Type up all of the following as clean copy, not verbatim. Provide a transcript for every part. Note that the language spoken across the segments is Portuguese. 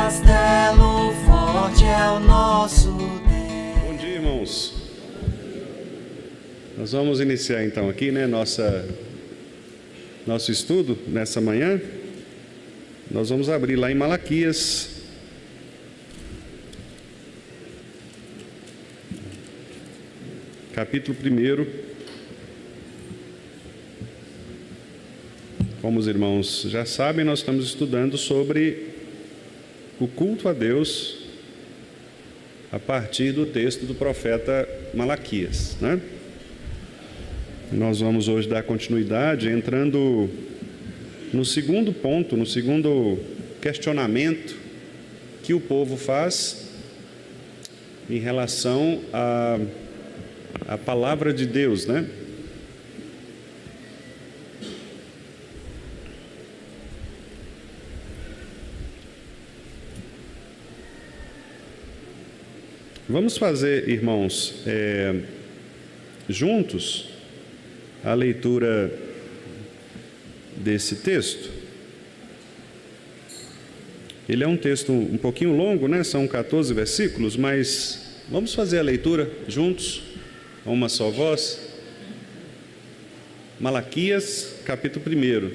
castelo forte é o nosso Deus. Bom dia, irmãos. Nós vamos iniciar então aqui, nosso estudo nessa manhã. Nós vamos abrir lá em Malaquias, capítulo 1. Como os irmãos já sabem, nós estamos estudando sobre o culto a Deus a partir do texto do profeta Malaquias, né? Nós vamos hoje dar continuidade entrando no segundo ponto, no segundo questionamento que o povo faz em relação à palavra de Deus, né? Vamos fazer, irmãos, juntos a leitura desse texto. Ele é um texto um pouquinho longo, né? São 14 versículos, mas vamos fazer a leitura juntos, a uma só voz. Malaquias, capítulo 1,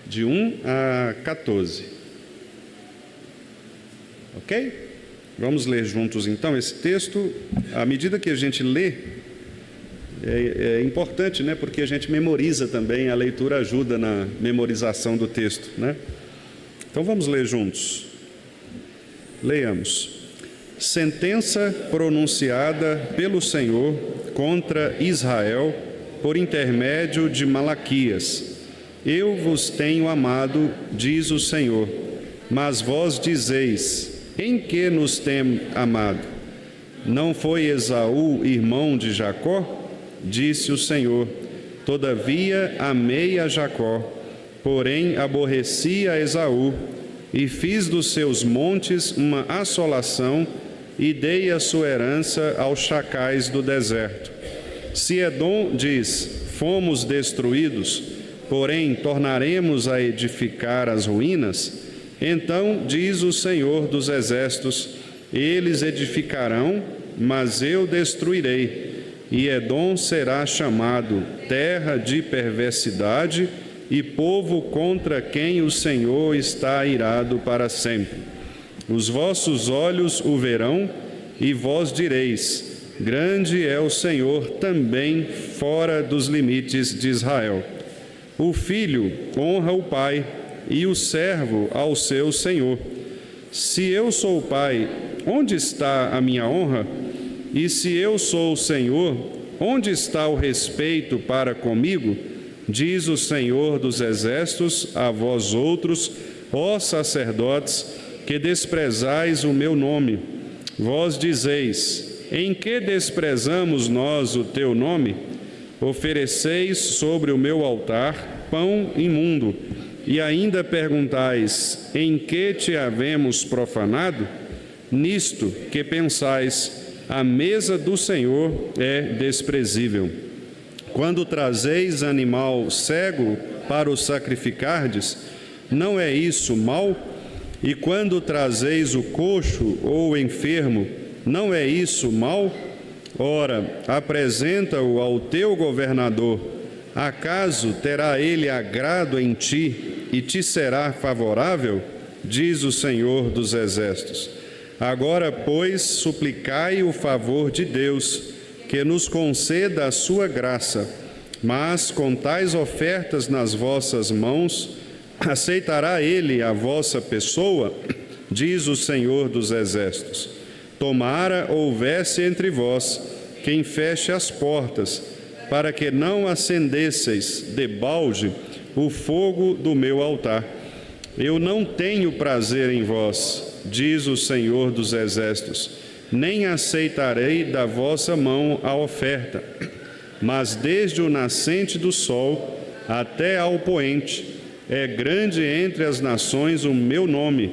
de 1 a 14. Ok? Vamos ler juntos então esse texto. À medida que a gente lê, é importante, né? Porque a gente memoriza também, a leitura ajuda na memorização do texto, né? Então vamos ler juntos. Leiamos. Sentença pronunciada pelo Senhor contra Israel por intermédio de Malaquias. Eu vos tenho amado, diz o Senhor, mas vós dizeis: em que nos tem amado? Não foi Esaú irmão de Jacó? Disse o Senhor: todavia amei a Jacó, porém aborreci a Esaú, e fiz dos seus montes uma assolação, e dei a sua herança aos chacais do deserto. Se Edom diz: fomos destruídos, porém tornaremos a edificar as ruínas, então diz o Senhor dos exércitos: eles edificarão, mas eu destruirei, e Edom será chamado terra de perversidade e povo contra quem o Senhor está irado para sempre. Os vossos olhos o verão, e vós direis: grande é o Senhor também fora dos limites de Israel. O filho honra o pai, e o servo ao seu senhor. Se eu sou o pai, onde está a minha honra? E se eu sou o Senhor, onde está o respeito para comigo? Diz o Senhor dos exércitos a vós outros, ó sacerdotes, que desprezais o meu nome. Vós dizeis: em que desprezamos nós o teu nome? Ofereceis sobre o meu altar pão imundo, e ainda perguntais: em que te havemos profanado? Nisto que pensais: a mesa do Senhor é desprezível. Quando trazeis animal cego para o sacrificardes, não é isso mal? E quando trazeis o coxo ou o enfermo, não é isso mal? Ora, apresenta-o ao teu governador. Acaso terá ele agrado em ti e te será favorável? Diz o Senhor dos exércitos. Agora, pois, suplicai o favor de Deus, que nos conceda a sua graça. Mas com tais ofertas nas vossas mãos, aceitará ele a vossa pessoa? Diz o Senhor dos exércitos. Tomara houvesse entre vós quem feche as portas, para que não acendesseis debalde o fogo do meu altar. Eu não tenho prazer em vós, diz o Senhor dos exércitos, nem aceitarei da vossa mão a oferta. Mas desde o nascente do sol até ao poente, é grande entre as nações o meu nome,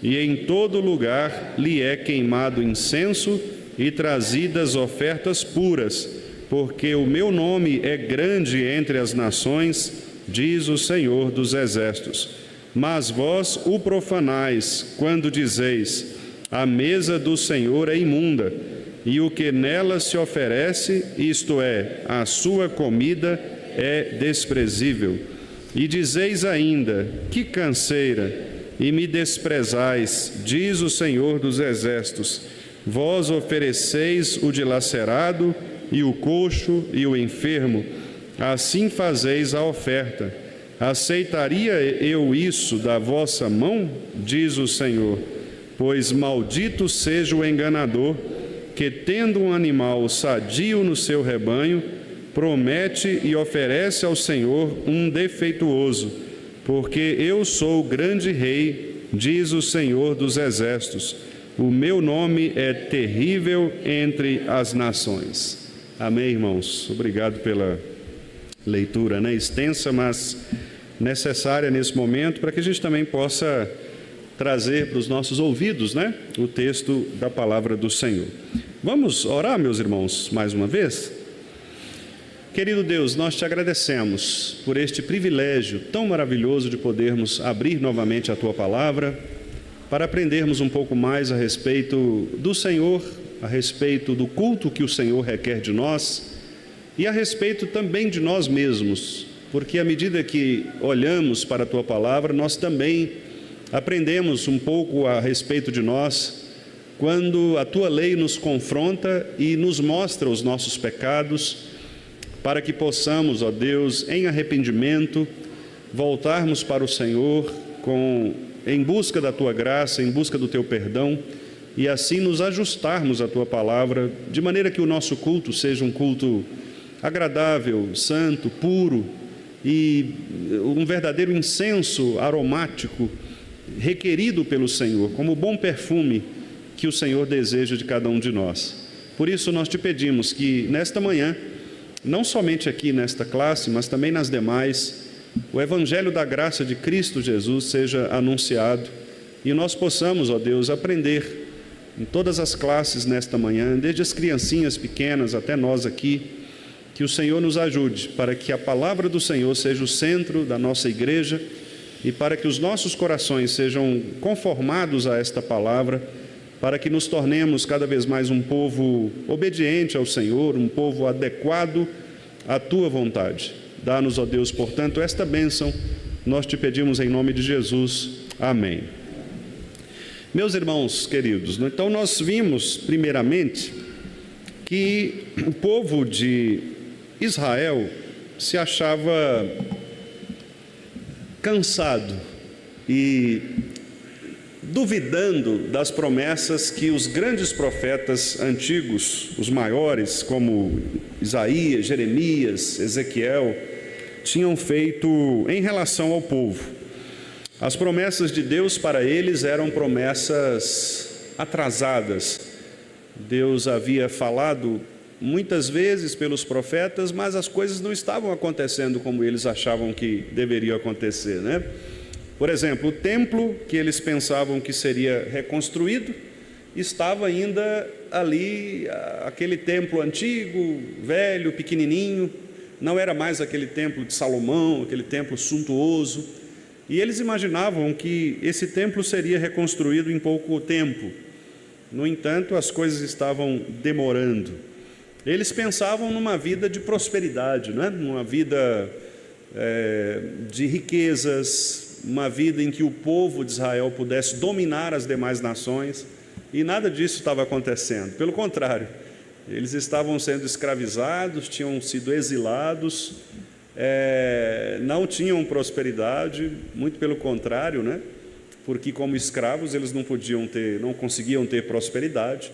e em todo lugar lhe é queimado incenso e trazidas ofertas puras, porque o meu nome é grande entre as nações, diz o Senhor dos exércitos. Mas vós o profanais, quando dizeis: a mesa do Senhor é imunda, e o que nela se oferece, isto é, a sua comida, é desprezível. E dizeis ainda: que canseira, e me desprezais, diz o Senhor dos Exércitos. Vós ofereceis o dilacerado, e o coxo, e o enfermo, assim fazeis a oferta. Aceitaria eu isso da vossa mão? Diz o Senhor. Pois maldito seja o enganador, que tendo um animal sadio no seu rebanho, promete e oferece ao Senhor um defeituoso, porque eu sou o grande rei, diz o Senhor dos Exércitos. O meu nome é terrível entre as nações. Amém, irmãos? Obrigado pela leitura, extensa, mas necessária nesse momento, para que a gente também possa trazer para os nossos ouvidos, o texto da palavra do Senhor. Vamos orar, meus irmãos, mais uma vez? Querido Deus, nós te agradecemos por este privilégio tão maravilhoso de podermos abrir novamente a tua palavra, para aprendermos um pouco mais a respeito do Senhor, a respeito do culto que o Senhor requer de nós e a respeito também de nós mesmos, porque à medida que olhamos para a tua palavra, nós também aprendemos um pouco a respeito de nós, quando a tua lei nos confronta e nos mostra os nossos pecados, para que possamos, ó Deus, em arrependimento, voltarmos para o Senhor em busca da tua graça, em busca do teu perdão, e assim nos ajustarmos à tua palavra, de maneira que o nosso culto seja um culto agradável, santo, puro, e um verdadeiro incenso aromático requerido pelo Senhor, como o bom perfume que o Senhor deseja de cada um de nós. Por isso nós te pedimos que nesta manhã, não somente aqui nesta classe, mas também nas demais, o Evangelho da graça de Cristo Jesus seja anunciado e nós possamos, ó Deus, aprender em todas as classes nesta manhã, desde as criancinhas pequenas até nós aqui, que o Senhor nos ajude para que a palavra do Senhor seja o centro da nossa igreja e para que os nossos corações sejam conformados a esta palavra, para que nos tornemos cada vez mais um povo obediente ao Senhor, um povo adequado à tua vontade. Dá-nos, ó Deus, portanto, esta bênção, nós te pedimos em nome de Jesus. Amém. Meus irmãos queridos, então nós vimos primeiramente que o povo de Israel se achava cansado e duvidando das promessas que os grandes profetas antigos, os maiores, como Isaías, Jeremias, Ezequiel, tinham feito em relação ao povo. As promessas de Deus para eles eram promessas atrasadas. Deus havia falado muitas vezes pelos profetas, mas as coisas não estavam acontecendo como eles achavam que deveriam acontecer, Por exemplo, o templo que eles pensavam que seria reconstruído, estava ainda ali, aquele templo antigo, velho, pequenininho, não era mais aquele templo de Salomão, aquele templo suntuoso, e eles imaginavam que esse templo seria reconstruído em pouco tempo. No entanto, as coisas estavam demorando. Eles pensavam numa vida de prosperidade, numa vida de riquezas, uma vida em que o povo de Israel pudesse dominar as demais nações, e nada disso estava acontecendo. Pelo contrário, eles estavam sendo escravizados, tinham sido exilados, não tinham prosperidade, muito pelo contrário, porque como escravos eles não conseguiam ter prosperidade.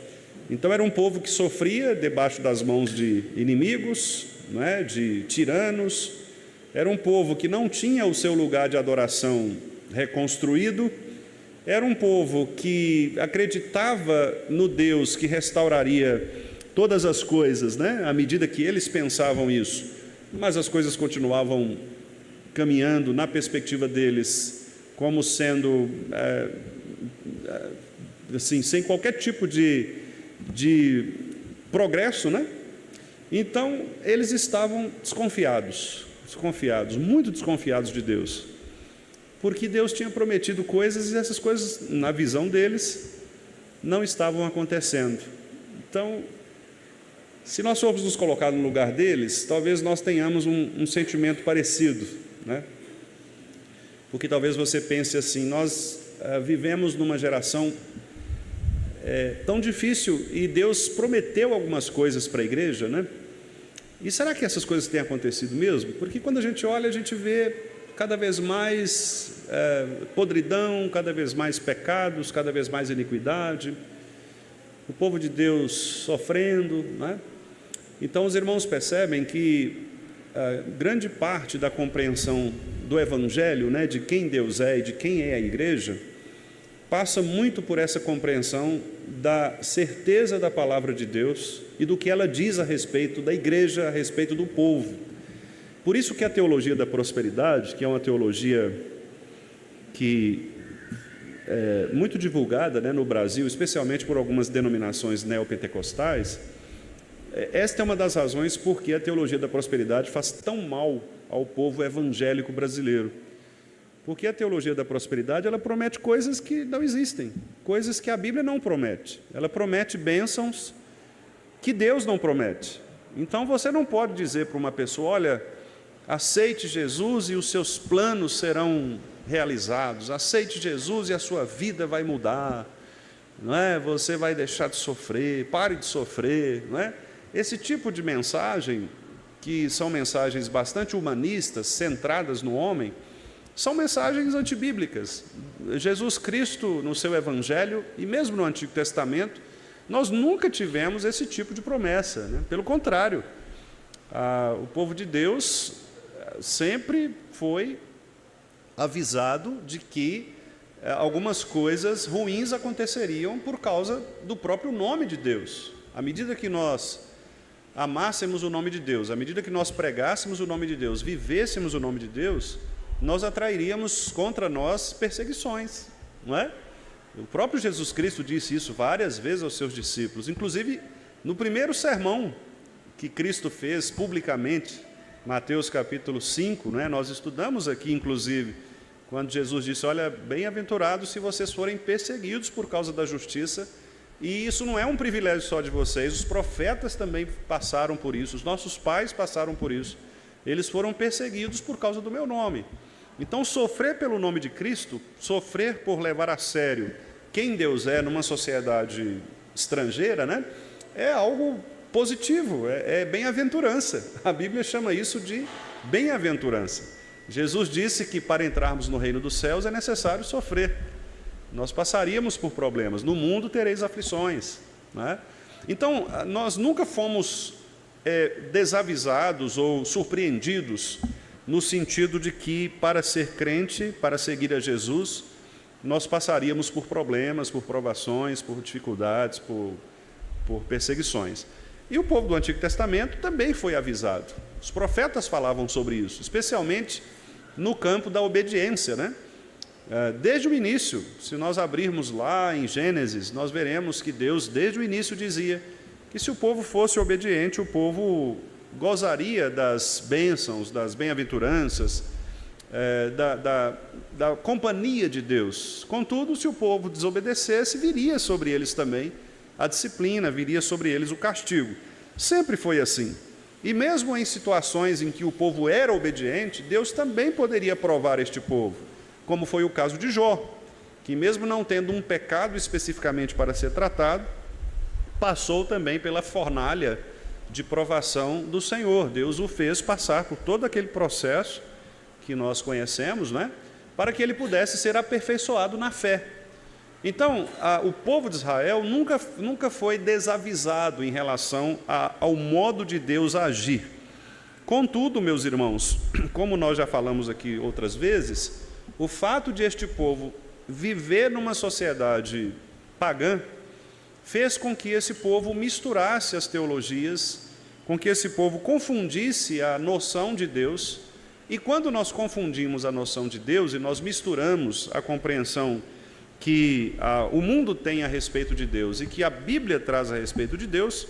Então era um povo que sofria debaixo das mãos de inimigos, de tiranos. Era um povo que não tinha o seu lugar de adoração reconstruído. Era um povo que acreditava no Deus que restauraria todas as coisas, à medida que eles pensavam isso. Mas as coisas continuavam caminhando na perspectiva deles, como sendo assim, sem qualquer tipo de progresso, Então eles estavam desconfiados, muito desconfiados de Deus. porque Deus tinha prometido coisas e essas coisas, na visão deles, não estavam acontecendo. Então, se nós formos nos colocar no lugar deles, talvez nós tenhamos um sentimento parecido, né? Porque talvez você pense assim: nós vivemos numa geração tão difícil e Deus prometeu algumas coisas para a igreja, né? E será que essas coisas têm acontecido mesmo? Porque quando a gente olha, a gente vê cada vez mais podridão, cada vez mais pecados, cada vez mais iniquidade, o povo de Deus sofrendo, né? Então os irmãos percebem que grande parte da compreensão do Evangelho, né, de quem Deus é e de quem é a igreja, passa muito por essa compreensão da certeza da palavra de Deus e do que ela diz a respeito da igreja, a respeito do povo. Por isso que a teologia da prosperidade, que é uma teologia que é muito divulgada, né, no Brasil, especialmente por algumas denominações neopentecostais, esta é uma das razões por que a teologia da prosperidade faz tão mal ao povo evangélico brasileiro. Porque a teologia da prosperidade, ela promete coisas que não existem, coisas que a Bíblia não promete. Ela promete bênçãos que Deus não promete. Então você não pode dizer para uma pessoa: olha, aceite Jesus e os seus planos serão realizados, aceite Jesus e a sua vida vai mudar, não é? Você vai deixar de sofrer, pare de sofrer, não é? Esse tipo de mensagem, que são mensagens bastante humanistas, centradas no homem, são mensagens antibíblicas. Jesus Cristo, no seu Evangelho, e mesmo no Antigo Testamento, nós nunca tivemos esse tipo de promessa, né? Pelo contrário, o povo de Deus sempre foi avisado de que algumas coisas ruins aconteceriam por causa do próprio nome de Deus. À medida que nós amássemos o nome de Deus, à medida que nós pregássemos o nome de Deus, vivêssemos o nome de Deus, nós atrairíamos contra nós perseguições, não é? O próprio Jesus Cristo disse isso várias vezes aos seus discípulos, inclusive no primeiro sermão que Cristo fez publicamente, Mateus capítulo 5, não é? Nós estudamos aqui, inclusive, quando Jesus disse: olha, bem-aventurados se vocês forem perseguidos por causa da justiça. E isso não é um privilégio só de vocês, os profetas também passaram por isso, os nossos pais passaram por isso. Eles foram perseguidos por causa do meu nome. Então, sofrer pelo nome de Cristo, sofrer por levar a sério quem Deus é numa sociedade estrangeira, né, é algo positivo, é bem-aventurança. A Bíblia chama isso de bem-aventurança. Jesus disse que para entrarmos no reino dos céus é necessário sofrer. Nós passaríamos por problemas. No mundo tereis aflições, né? Então, nós nunca fomos desavisados ou surpreendidos no sentido de que para ser crente, para seguir a Jesus, nós passaríamos por problemas, por provações, por dificuldades, por perseguições. E o povo do Antigo Testamento também foi avisado. Os profetas falavam sobre isso, especialmente no campo da obediência, né? Desde o início, se nós abrirmos lá em Gênesis, nós veremos que Deus, desde o início, dizia que se o povo fosse obediente, o povo gozaria das bênçãos, das bem-aventuranças, da companhia de Deus. Contudo, se o povo desobedecesse, viria sobre eles também a disciplina, viria sobre eles o castigo. Sempre foi assim. E mesmo em situações em que o povo era obediente, Deus também poderia provar este povo, como foi o caso de Jó, que mesmo não tendo um pecado especificamente para ser tratado, passou também pela fornalha de provação do Senhor. Deus o fez passar por todo aquele processo que nós conhecemos, né, para que ele pudesse ser aperfeiçoado na fé. Então, o povo de Israel nunca foi desavisado em relação ao modo de Deus agir. Contudo, meus irmãos, como nós já falamos aqui outras vezes, o fato de este povo viver numa sociedade pagã fez com que esse povo misturasse as teologias, com que esse povo confundisse a noção de Deus. E quando nós confundimos a noção de Deus e nós misturamos a compreensão que o mundo tem a respeito de Deus e que a Bíblia traz a respeito de Deus,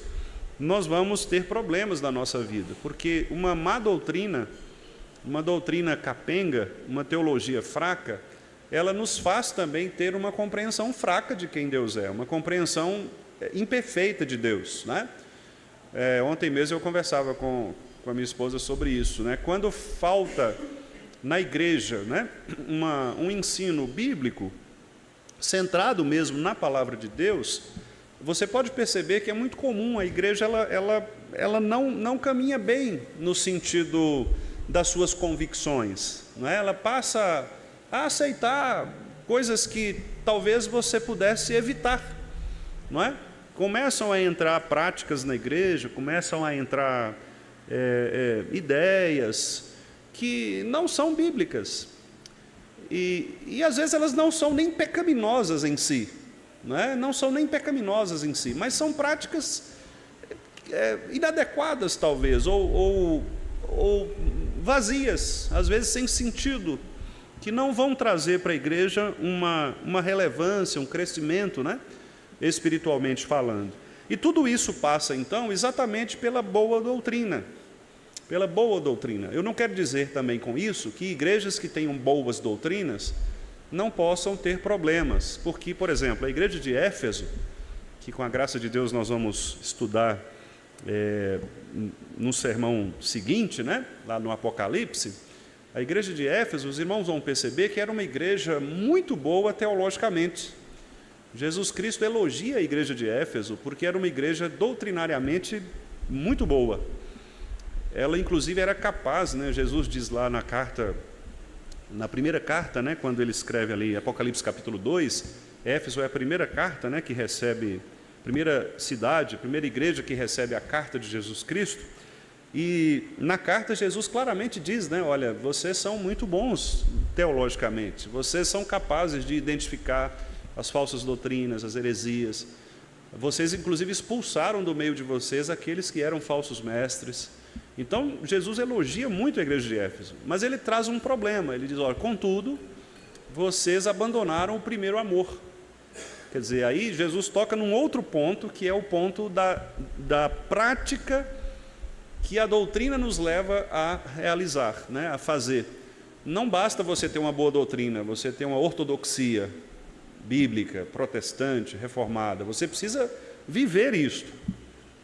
nós vamos ter problemas na nossa vida, porque uma má doutrina uma doutrina capenga, uma teologia fraca, ela nos faz também ter uma compreensão fraca de quem Deus é, uma compreensão imperfeita de Deus, né? Ontem mesmo eu conversava com a minha esposa sobre isso, né? Quando falta na igreja, né, um ensino bíblico centrado mesmo na palavra de Deus, você pode perceber que é muito comum a igreja ela não caminha bem no sentido das suas convicções, não é? Ela passa a aceitar coisas que talvez você pudesse evitar, não é? Começam a entrar práticas na igreja, começam a entrar ideias que não são bíblicas, e às vezes elas não são nem pecaminosas em si, não são nem pecaminosas em si, mas são práticas inadequadas talvez, ou vazias, às vezes sem sentido, que não vão trazer para a igreja uma relevância, um crescimento, né, espiritualmente falando. E tudo isso passa então exatamente pela boa doutrina. Pela boa doutrina. Eu não quero dizer também com isso que igrejas que tenham boas doutrinas não possam ter problemas, porque, por exemplo, a igreja de Éfeso, que com a graça de Deus nós vamos estudar no sermão seguinte, né, lá no Apocalipse, a igreja de Éfeso, os irmãos vão perceber que era uma igreja muito boa teologicamente. Jesus Cristo elogia a igreja de Éfeso porque era uma igreja doutrinariamente muito boa. Ela inclusive era capaz, né? Jesus diz lá na primeira carta, né, quando ele escreve ali, Apocalipse capítulo 2, Éfeso é a primeira carta, né, que recebe, primeira cidade, primeira igreja que recebe a carta de Jesus Cristo, e na carta Jesus claramente diz, né, olha, vocês são muito bons teologicamente, vocês são capazes de identificar as falsas doutrinas, as heresias, vocês inclusive expulsaram do meio de vocês aqueles que eram falsos mestres. Então, Jesus elogia muito a igreja de Éfeso, mas ele traz um problema. Ele diz, olha, contudo, vocês abandonaram o primeiro amor. Quer dizer, aí Jesus toca num outro ponto, que é o ponto da prática que a doutrina nos leva a realizar, né, a fazer. Não basta você ter uma boa doutrina, você ter uma ortodoxia bíblica, protestante, reformada. Você precisa viver isto,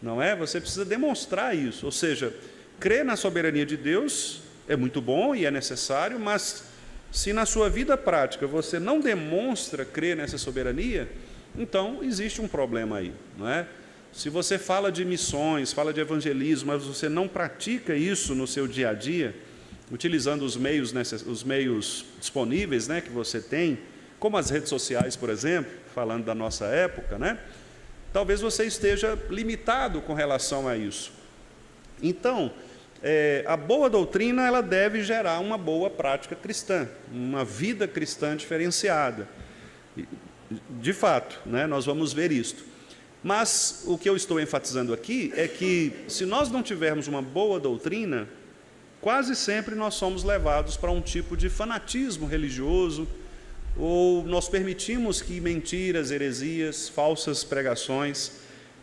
não é? Você precisa demonstrar isso, ou seja, crer na soberania de Deus é muito bom e é necessário, mas se na sua vida prática você não demonstra crer nessa soberania, então existe um problema aí, não é? Se você fala de missões, fala de evangelismo, mas você não pratica isso no seu dia a dia, utilizando os meios disponíveis, né, que você tem, como as redes sociais, por exemplo, falando da nossa época, né? Talvez você esteja limitado com relação a isso. Então, a boa doutrina ela deve gerar uma boa prática cristã, uma vida cristã diferenciada. De fato, né, nós vamos ver isto. Mas o que eu estou enfatizando aqui é que, se nós não tivermos uma boa doutrina, quase sempre nós somos levados para um tipo de fanatismo religioso, ou nós permitimos que mentiras, heresias, falsas pregações,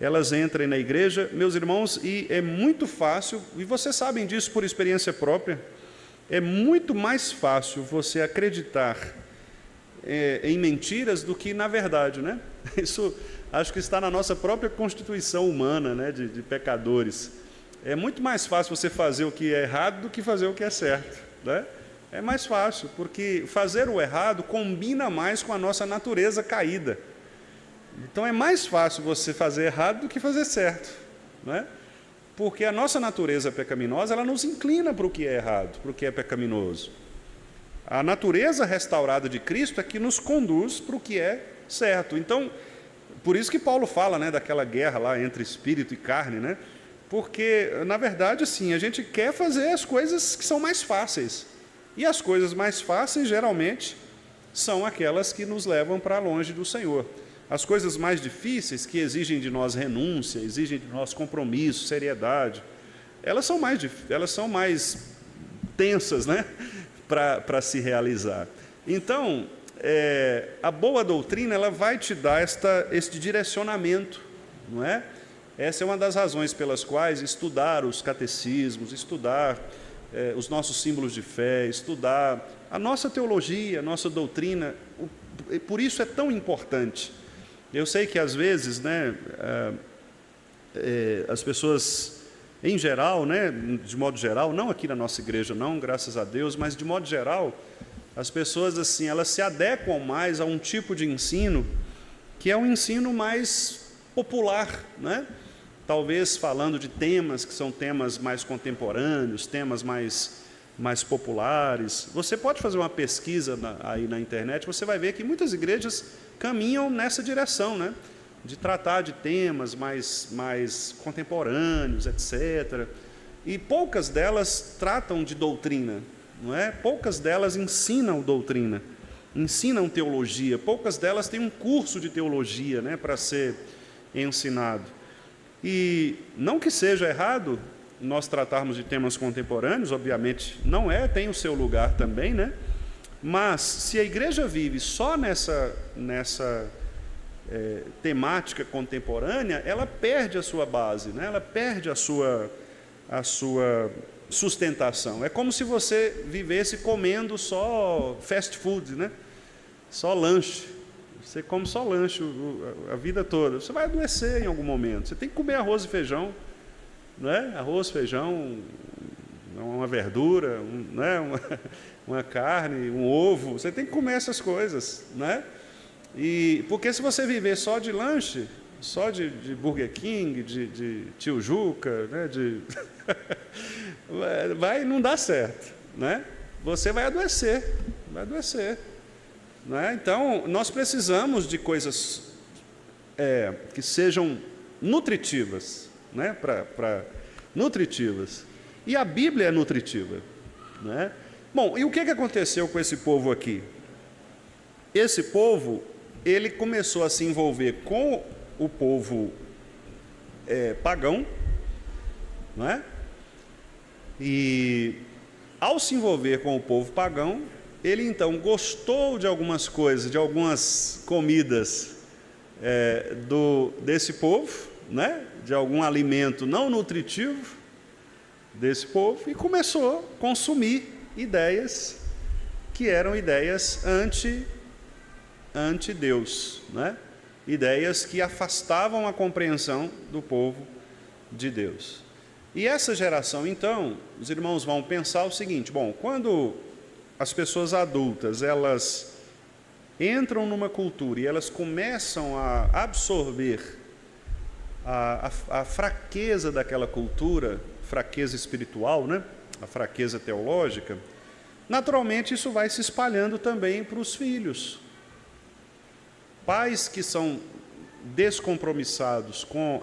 elas entrem na igreja, meus irmãos, e é muito fácil, e vocês sabem disso por experiência própria, é muito mais fácil você acreditar em mentiras do que na verdade, né? Isso acho que está na nossa própria constituição humana, né, de pecadores. É muito mais fácil você fazer o que é errado do que fazer o que é certo, né? É mais fácil, porque fazer o errado combina mais com a nossa natureza caída. Então é mais fácil você fazer errado do que fazer certo, né? Porque a nossa natureza pecaminosa, ela nos inclina para o que é errado, para o que é pecaminoso. A natureza restaurada de Cristo é que nos conduz para o que é certo. Então, por isso que Paulo fala, né, daquela guerra lá entre espírito e carne, né? Porque, na verdade, assim, a gente quer fazer as coisas que são mais fáceis. E as coisas mais fáceis, geralmente, são aquelas que nos levam para longe do Senhor. As coisas mais difíceis, que exigem de nós renúncia, exigem de nós compromisso, seriedade, elas são mais tensas, né, para se realizar. Então, a boa doutrina ela vai te dar este direcionamento, não é? Essa é uma das razões pelas quais estudar os catecismos, estudar os nossos símbolos de fé, estudar a nossa teologia, a nossa doutrina. Por isso é tão importante. Eu sei que às vezes, né, as pessoas, em geral, né, de modo geral, não aqui na nossa igreja não, graças a Deus, mas de modo geral, as pessoas assim, elas se adequam mais a um tipo de ensino que é um ensino mais popular, né? Talvez falando de temas que são temas mais contemporâneos, temas mais populares. Você pode fazer uma pesquisa aí na internet, você vai ver que muitas igrejas caminham nessa direção, né? De tratar de temas mais contemporâneos, etc. E poucas delas tratam de doutrina, não é? Poucas delas ensinam doutrina, ensinam teologia, poucas delas têm um curso de teologia, né, para ser ensinado. E não que seja errado nós tratarmos de temas contemporâneos, obviamente não é, tem o seu lugar também, né? Mas se a igreja vive só nessa temática contemporânea, ela perde a sua base, né? Ela perde a sua sustentação. É como se você vivesse comendo só fast food, né? Só lanche. Você come só lanche a vida toda. Você vai adoecer em algum momento. Você tem que comer arroz e feijão, não é? Arroz, feijão, uma verdura, né? uma carne, um ovo. Você tem que comer essas coisas, né? E porque se você viver só de lanche, só de Burger King, de Tio Juca, né? Não dá certo, né? Você vai adoecer, né? Então, nós precisamos de coisas que sejam nutritivas, né? Nutritivas. E a Bíblia é nutritiva, né? Bom, e o que aconteceu com esse povo aqui? Esse povo, ele começou a se envolver com o povo pagão, não é? E ao se envolver com o povo pagão, ele então gostou de algumas coisas, de algumas comidas desse povo, né? De algum alimento não nutritivo desse povo, e começou a consumir ideias que eram ideias anti-Deus, né? Ideias que afastavam a compreensão do povo de Deus. E essa geração, então, os irmãos vão pensar o seguinte: bom, quando as pessoas adultas, elas entram numa cultura e elas começam a absorver a fraqueza daquela cultura, fraqueza espiritual, né? A fraqueza teológica, naturalmente isso vai se espalhando também para os filhos. Pais que são descompromissados com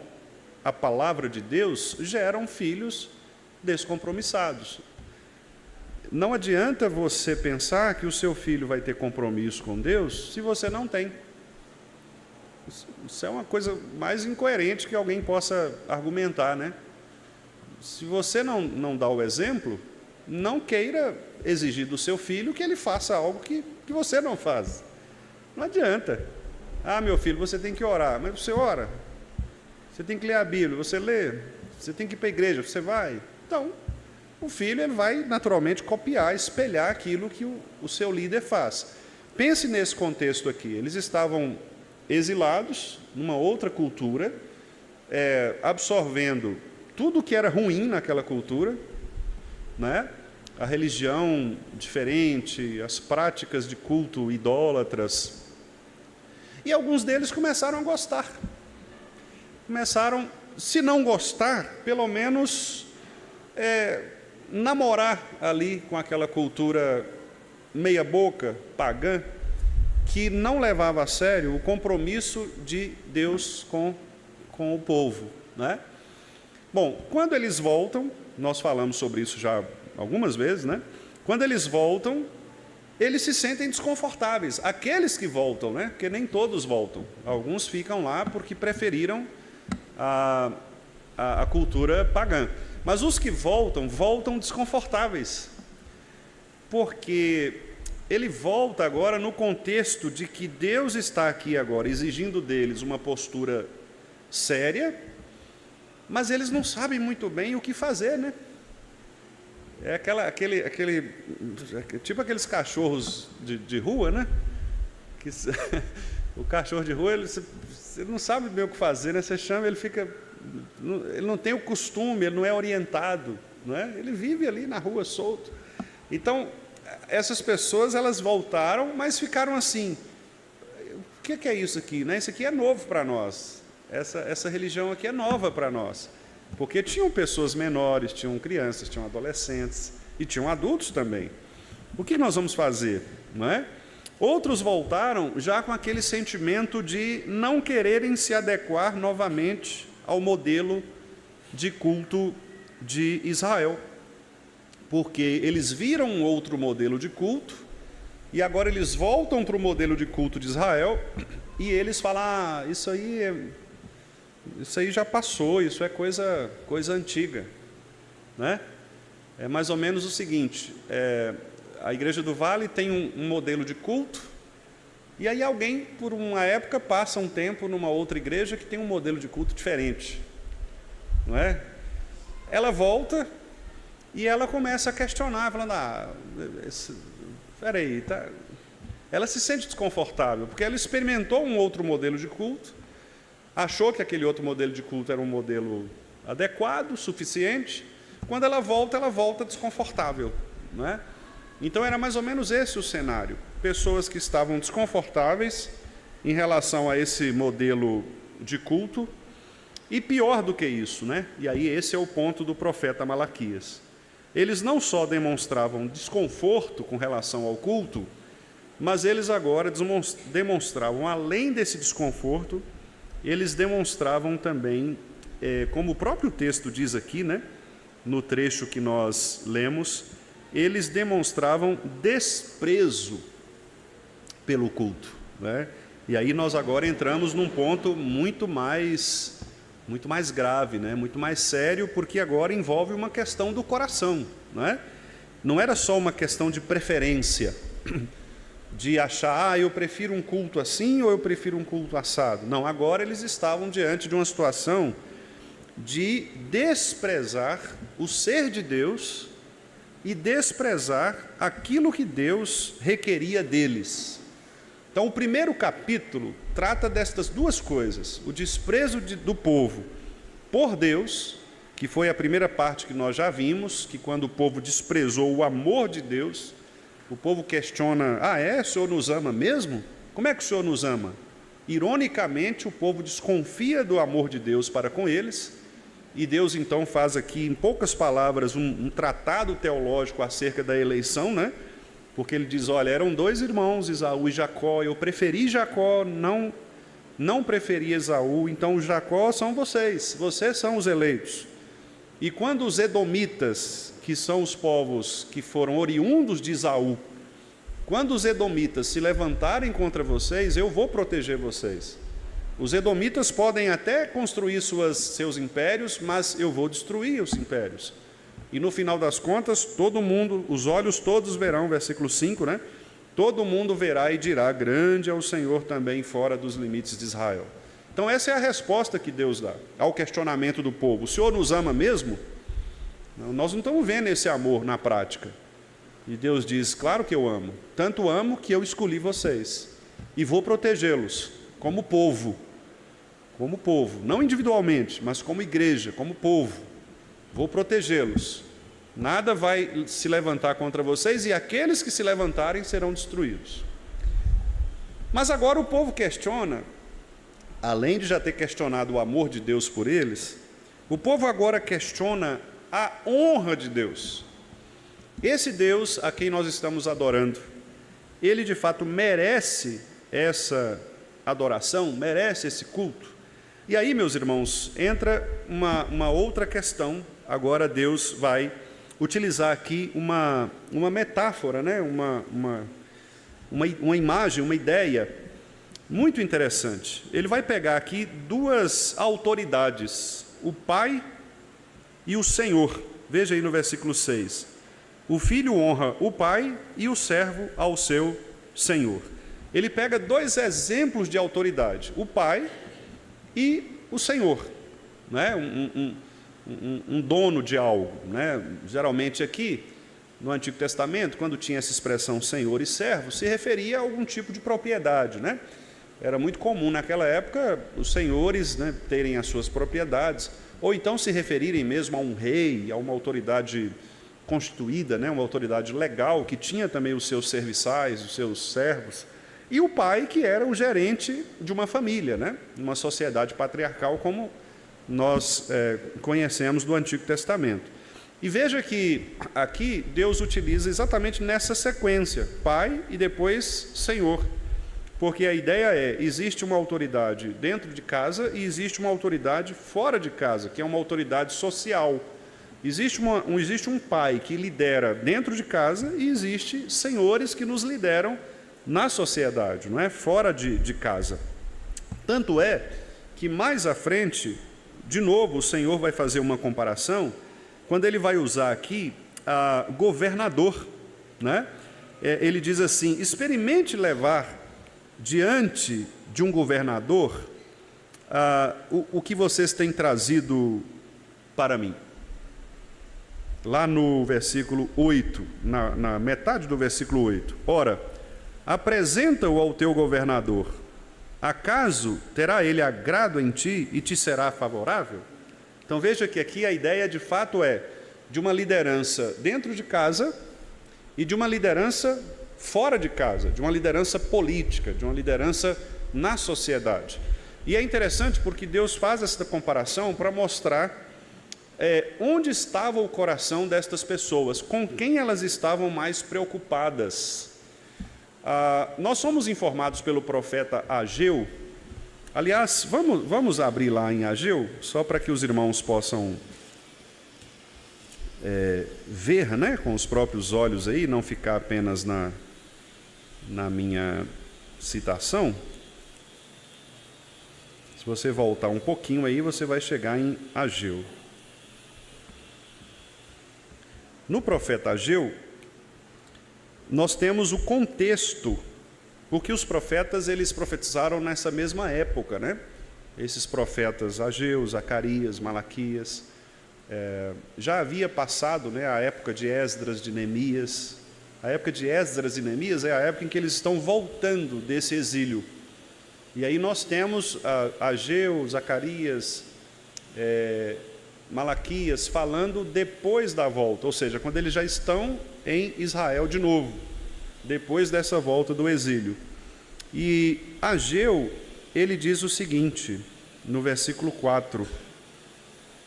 a palavra de Deus geram filhos descompromissados. Não adianta você pensar que o seu filho vai ter compromisso com Deus se você não tem. Isso é uma coisa mais incoerente que alguém possa argumentar, né? Se você não dá o exemplo, não queira exigir do seu filho que ele faça algo que você não faz. Não adianta. Ah, meu filho, você tem que orar. Mas você ora. Você tem que ler a Bíblia, você lê. Você tem que ir para a igreja, você vai. Então, o filho ele vai naturalmente copiar, espelhar aquilo que o seu líder faz. Pense nesse contexto aqui. Eles estavam exilados numa outra cultura, absorvendo tudo que era ruim naquela cultura, né? A religião diferente, as práticas de culto idólatras. E alguns deles começaram a gostar. Começaram, se não gostar, pelo menos namorar ali com aquela cultura meia boca, pagã, que não levava a sério o compromisso de Deus com o povo, né? Bom, quando eles voltam, nós falamos sobre isso já algumas vezes, né? Quando eles voltam, eles se sentem desconfortáveis. Aqueles que voltam, né? Porque nem todos voltam. Alguns ficam lá porque preferiram a cultura pagã. Mas os que voltam desconfortáveis. Porque ele volta agora no contexto de que Deus está aqui agora exigindo deles uma postura séria, mas eles não sabem muito bem o que fazer, né? É tipo aqueles cachorros de rua, né? Que, o cachorro de rua, você não sabe bem o que fazer, né? Você chama, ele não tem o costume, ele não é orientado, não é? Ele vive ali na rua solto. Então, essas pessoas, elas voltaram, mas ficaram assim: o que é isso aqui, né? Isso aqui é novo para nós. Essa religião aqui é nova para nós. Porque tinham pessoas menores, tinham crianças, tinham adolescentes e tinham adultos também. O que nós vamos fazer, não é? Outros voltaram já com aquele sentimento de não quererem se adequar novamente ao modelo de culto de Israel, porque eles viram um outro modelo de culto e agora eles voltam para o modelo de culto de Israel e eles falam: isso aí já passou, isso é coisa antiga, né? É mais ou menos o seguinte: a Igreja do Vale tem um modelo de culto, e aí alguém, por uma época, passa um tempo numa outra igreja que tem um modelo de culto diferente, não é? Ela volta e ela começa a questionar, falando: peraí, tá? Ela se sente desconfortável, porque ela experimentou um outro modelo de culto, achou que aquele outro modelo de culto era um modelo adequado, suficiente. Quando ela volta desconfortável, não é? Então era mais ou menos esse o cenário. Pessoas que estavam desconfortáveis em relação a esse modelo de culto, e pior do que isso, né? E aí esse é o ponto do profeta Malaquias. Eles não só demonstravam desconforto com relação ao culto, mas eles agora demonstravam, além desse desconforto, eles demonstravam também, como o próprio texto diz aqui, né? No trecho que nós lemos, eles demonstravam desprezo pelo culto, né? E aí nós agora entramos num ponto muito mais grave, né? Muito mais sério, porque agora envolve uma questão do coração, né? Não era só uma questão de preferência, de achar: eu prefiro um culto assim ou eu prefiro um culto assado. Não, agora eles estavam diante de uma situação de desprezar o ser de Deus e desprezar aquilo que Deus requeria deles. Então, o primeiro capítulo trata destas duas coisas: o desprezo do povo por Deus, que foi a primeira parte que nós já vimos, que quando o povo desprezou o amor de Deus, o povo questiona: o Senhor nos ama mesmo? Como é que o Senhor nos ama? Ironicamente, o povo desconfia do amor de Deus para com eles, e Deus então faz aqui, em poucas palavras, um tratado teológico acerca da eleição, né? Porque ele diz: olha, eram dois irmãos, Esaú e Jacó, eu preferi Jacó, não preferi Esaú, então Jacó são vocês são os eleitos. E quando os edomitas, que são os povos que foram oriundos de Esaú, quando os edomitas se levantarem contra vocês, eu vou proteger vocês. Os edomitas podem até construir seus impérios, mas eu vou destruir os impérios. E no final das contas, todo mundo, os olhos todos verão, versículo 5, né? Todo mundo verá e dirá: grande é o Senhor também fora dos limites de Israel. Então essa é a resposta que Deus dá ao questionamento do povo: o Senhor nos ama mesmo? Não, nós não estamos vendo esse amor na prática. E Deus diz: claro que eu amo, tanto amo que eu escolhi vocês e vou protegê-los como povo, não individualmente, mas como igreja, como povo. Vou protegê-los, nada vai se levantar contra vocês, e aqueles que se levantarem serão destruídos. Mas agora o povo questiona, além de já ter questionado o amor de Deus por eles, o povo agora questiona a honra de Deus. Esse Deus a quem nós estamos adorando, ele de fato merece essa adoração, merece esse culto? E aí, meus irmãos, entra uma outra questão. Agora Deus vai utilizar aqui uma metáfora, né? uma imagem, uma ideia muito interessante. Ele vai pegar aqui duas autoridades, o Pai e o Senhor. Veja aí no versículo 6. O filho honra o pai e o servo ao seu senhor. Ele pega dois exemplos de autoridade, o pai e o senhor, né? um dono de algo, né? Geralmente aqui, no Antigo Testamento, quando tinha essa expressão senhor e servo, se referia a algum tipo de propriedade, né? Era muito comum naquela época os senhores, né, terem as suas propriedades, ou então se referirem mesmo a um rei, a uma autoridade constituída, né, uma autoridade legal, que tinha também os seus serviçais, os seus servos, e o pai, que era o gerente de uma família, né, uma sociedade patriarcal como nós conhecemos do Antigo Testamento. E veja que aqui Deus utiliza exatamente nessa sequência, pai e depois senhor. Porque a ideia é, existe uma autoridade dentro de casa e existe uma autoridade fora de casa, que é uma autoridade social. Existe um pai que lidera dentro de casa e existe senhores que nos lideram na sociedade, não é? Fora de casa. Tanto é que mais à frente, de novo, o Senhor vai fazer uma comparação, quando ele vai usar aqui governador, né? Ele diz assim, experimente levar diante de um governador o que vocês têm trazido para mim. Lá no versículo 8, na metade do versículo 8. Ora, apresenta-o ao teu governador. Acaso terá ele agrado em ti e te será favorável? Então veja que aqui a ideia de fato é de uma liderança dentro de casa e de uma liderança fora de casa, de uma liderança política, de uma liderança na sociedade. E é interessante porque Deus faz essa comparação para mostrar onde estava o coração destas pessoas, com quem elas estavam mais preocupadas. Nós somos informados pelo profeta Ageu. Aliás, vamos abrir lá em Ageu, só para que os irmãos possam ver, né, com os próprios olhos aí, não ficar apenas na minha citação. Se você voltar um pouquinho aí, você vai chegar em Ageu. No profeta Ageu, nós temos o contexto, porque os profetas, eles profetizaram nessa mesma época, né? Esses profetas Ageu, Zacarias, Malaquias, já havia passado, né, a época de Esdras, de Neemias. A época de Esdras e Neemias é a época em que eles estão voltando desse exílio. E aí nós temos Ageu, Zacarias, Malaquias falando depois da volta, ou seja, quando eles já estão em Israel de novo, depois dessa volta do exílio. E Ageu, ele diz o seguinte, no versículo 4,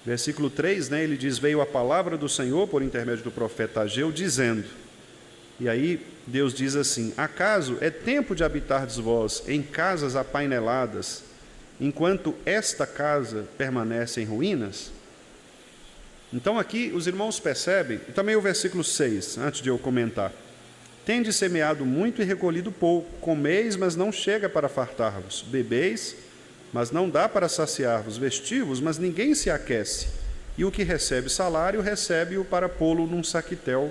versículo 3, né, ele diz, veio a palavra do Senhor por intermédio do profeta Ageu, dizendo, e aí Deus diz assim, acaso é tempo de habitardes vós em casas apaineladas, enquanto esta casa permanece em ruínas? Então aqui os irmãos percebem, e também o versículo 6, antes de eu comentar, tendes semeado muito e recolhido pouco, comeis, mas não chega para fartar-vos, bebeis, mas não dá para saciar-vos, vestivos, mas ninguém se aquece, e o que recebe salário, recebe-o para pô-lo num saquitel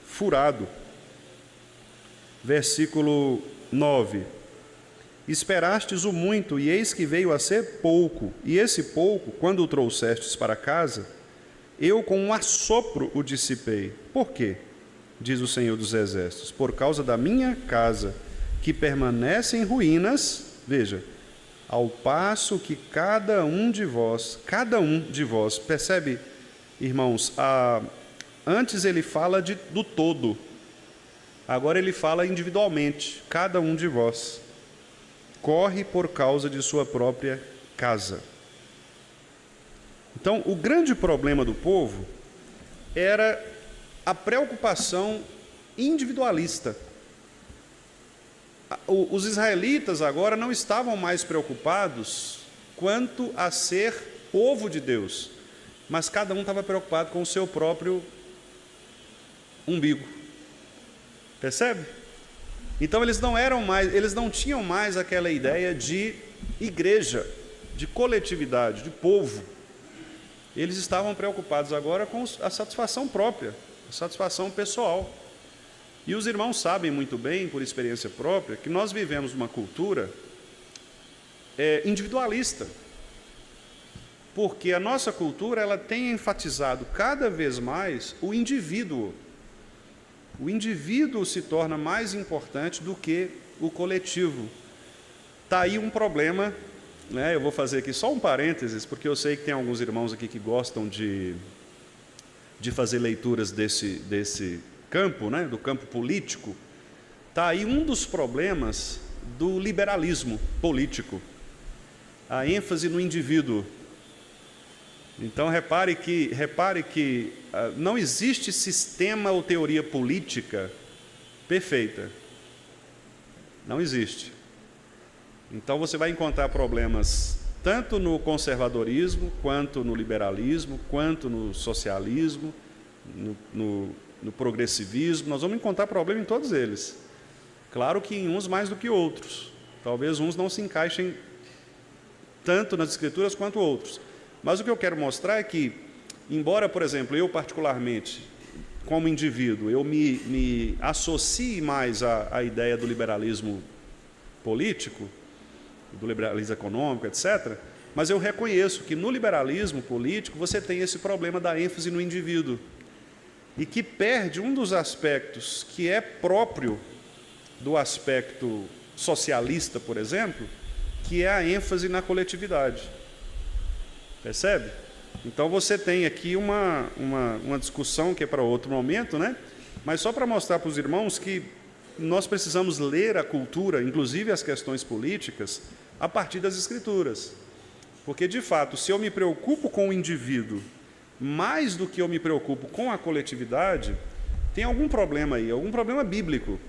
furado. Versículo 9, esperastes o muito, e eis que veio a ser pouco, e esse pouco, quando o trouxestes para casa, eu com um assopro o dissipei. Por quê? Diz o Senhor dos Exércitos, por causa da minha casa, que permanece em ruínas, veja, ao passo que cada um de vós, percebe, irmãos, antes ele fala do todo, agora ele fala individualmente, cada um de vós, corre por causa de sua própria casa. Então, o grande problema do povo era a preocupação individualista. Os israelitas agora não estavam mais preocupados quanto a ser povo de Deus, mas cada um estava preocupado com o seu próprio umbigo. Percebe? Então eles não tinham mais aquela ideia de igreja, de coletividade, de povo. Eles estavam preocupados agora com a satisfação própria, a satisfação pessoal. E os irmãos sabem muito bem, por experiência própria, que nós vivemos uma cultura individualista. porque a nossa cultura ela tem enfatizado cada vez mais o indivíduo. O indivíduo se torna mais importante do que o coletivo. Está aí um problema, né? Eu vou fazer aqui só um parênteses, porque eu sei que tem alguns irmãos aqui que gostam de fazer leituras desse campo, né? Do campo político. Está aí um dos problemas do liberalismo político, a ênfase no indivíduo. Então, repare que não existe sistema ou teoria política perfeita. Não existe. Então, você vai encontrar problemas tanto no conservadorismo, quanto no liberalismo, quanto no socialismo, no progressivismo. Nós vamos encontrar problema em todos eles. Claro que em uns mais do que outros. Talvez uns não se encaixem tanto nas Escrituras quanto outros. Mas o que eu quero mostrar é que, embora, por exemplo, eu particularmente, como indivíduo, eu me associe mais à ideia do liberalismo político, do liberalismo econômico, etc., mas eu reconheço que no liberalismo político você tem esse problema da ênfase no indivíduo e que perde um dos aspectos que é próprio do aspecto socialista, por exemplo, que é a ênfase na coletividade. Percebe? Então você tem aqui uma discussão que é para outro momento, né? Mas só para mostrar para os irmãos que nós precisamos ler a cultura, inclusive as questões políticas, a partir das Escrituras. Porque, de fato, se eu me preocupo com o indivíduo mais do que eu me preocupo com a coletividade, tem algum problema aí, algum problema bíblico.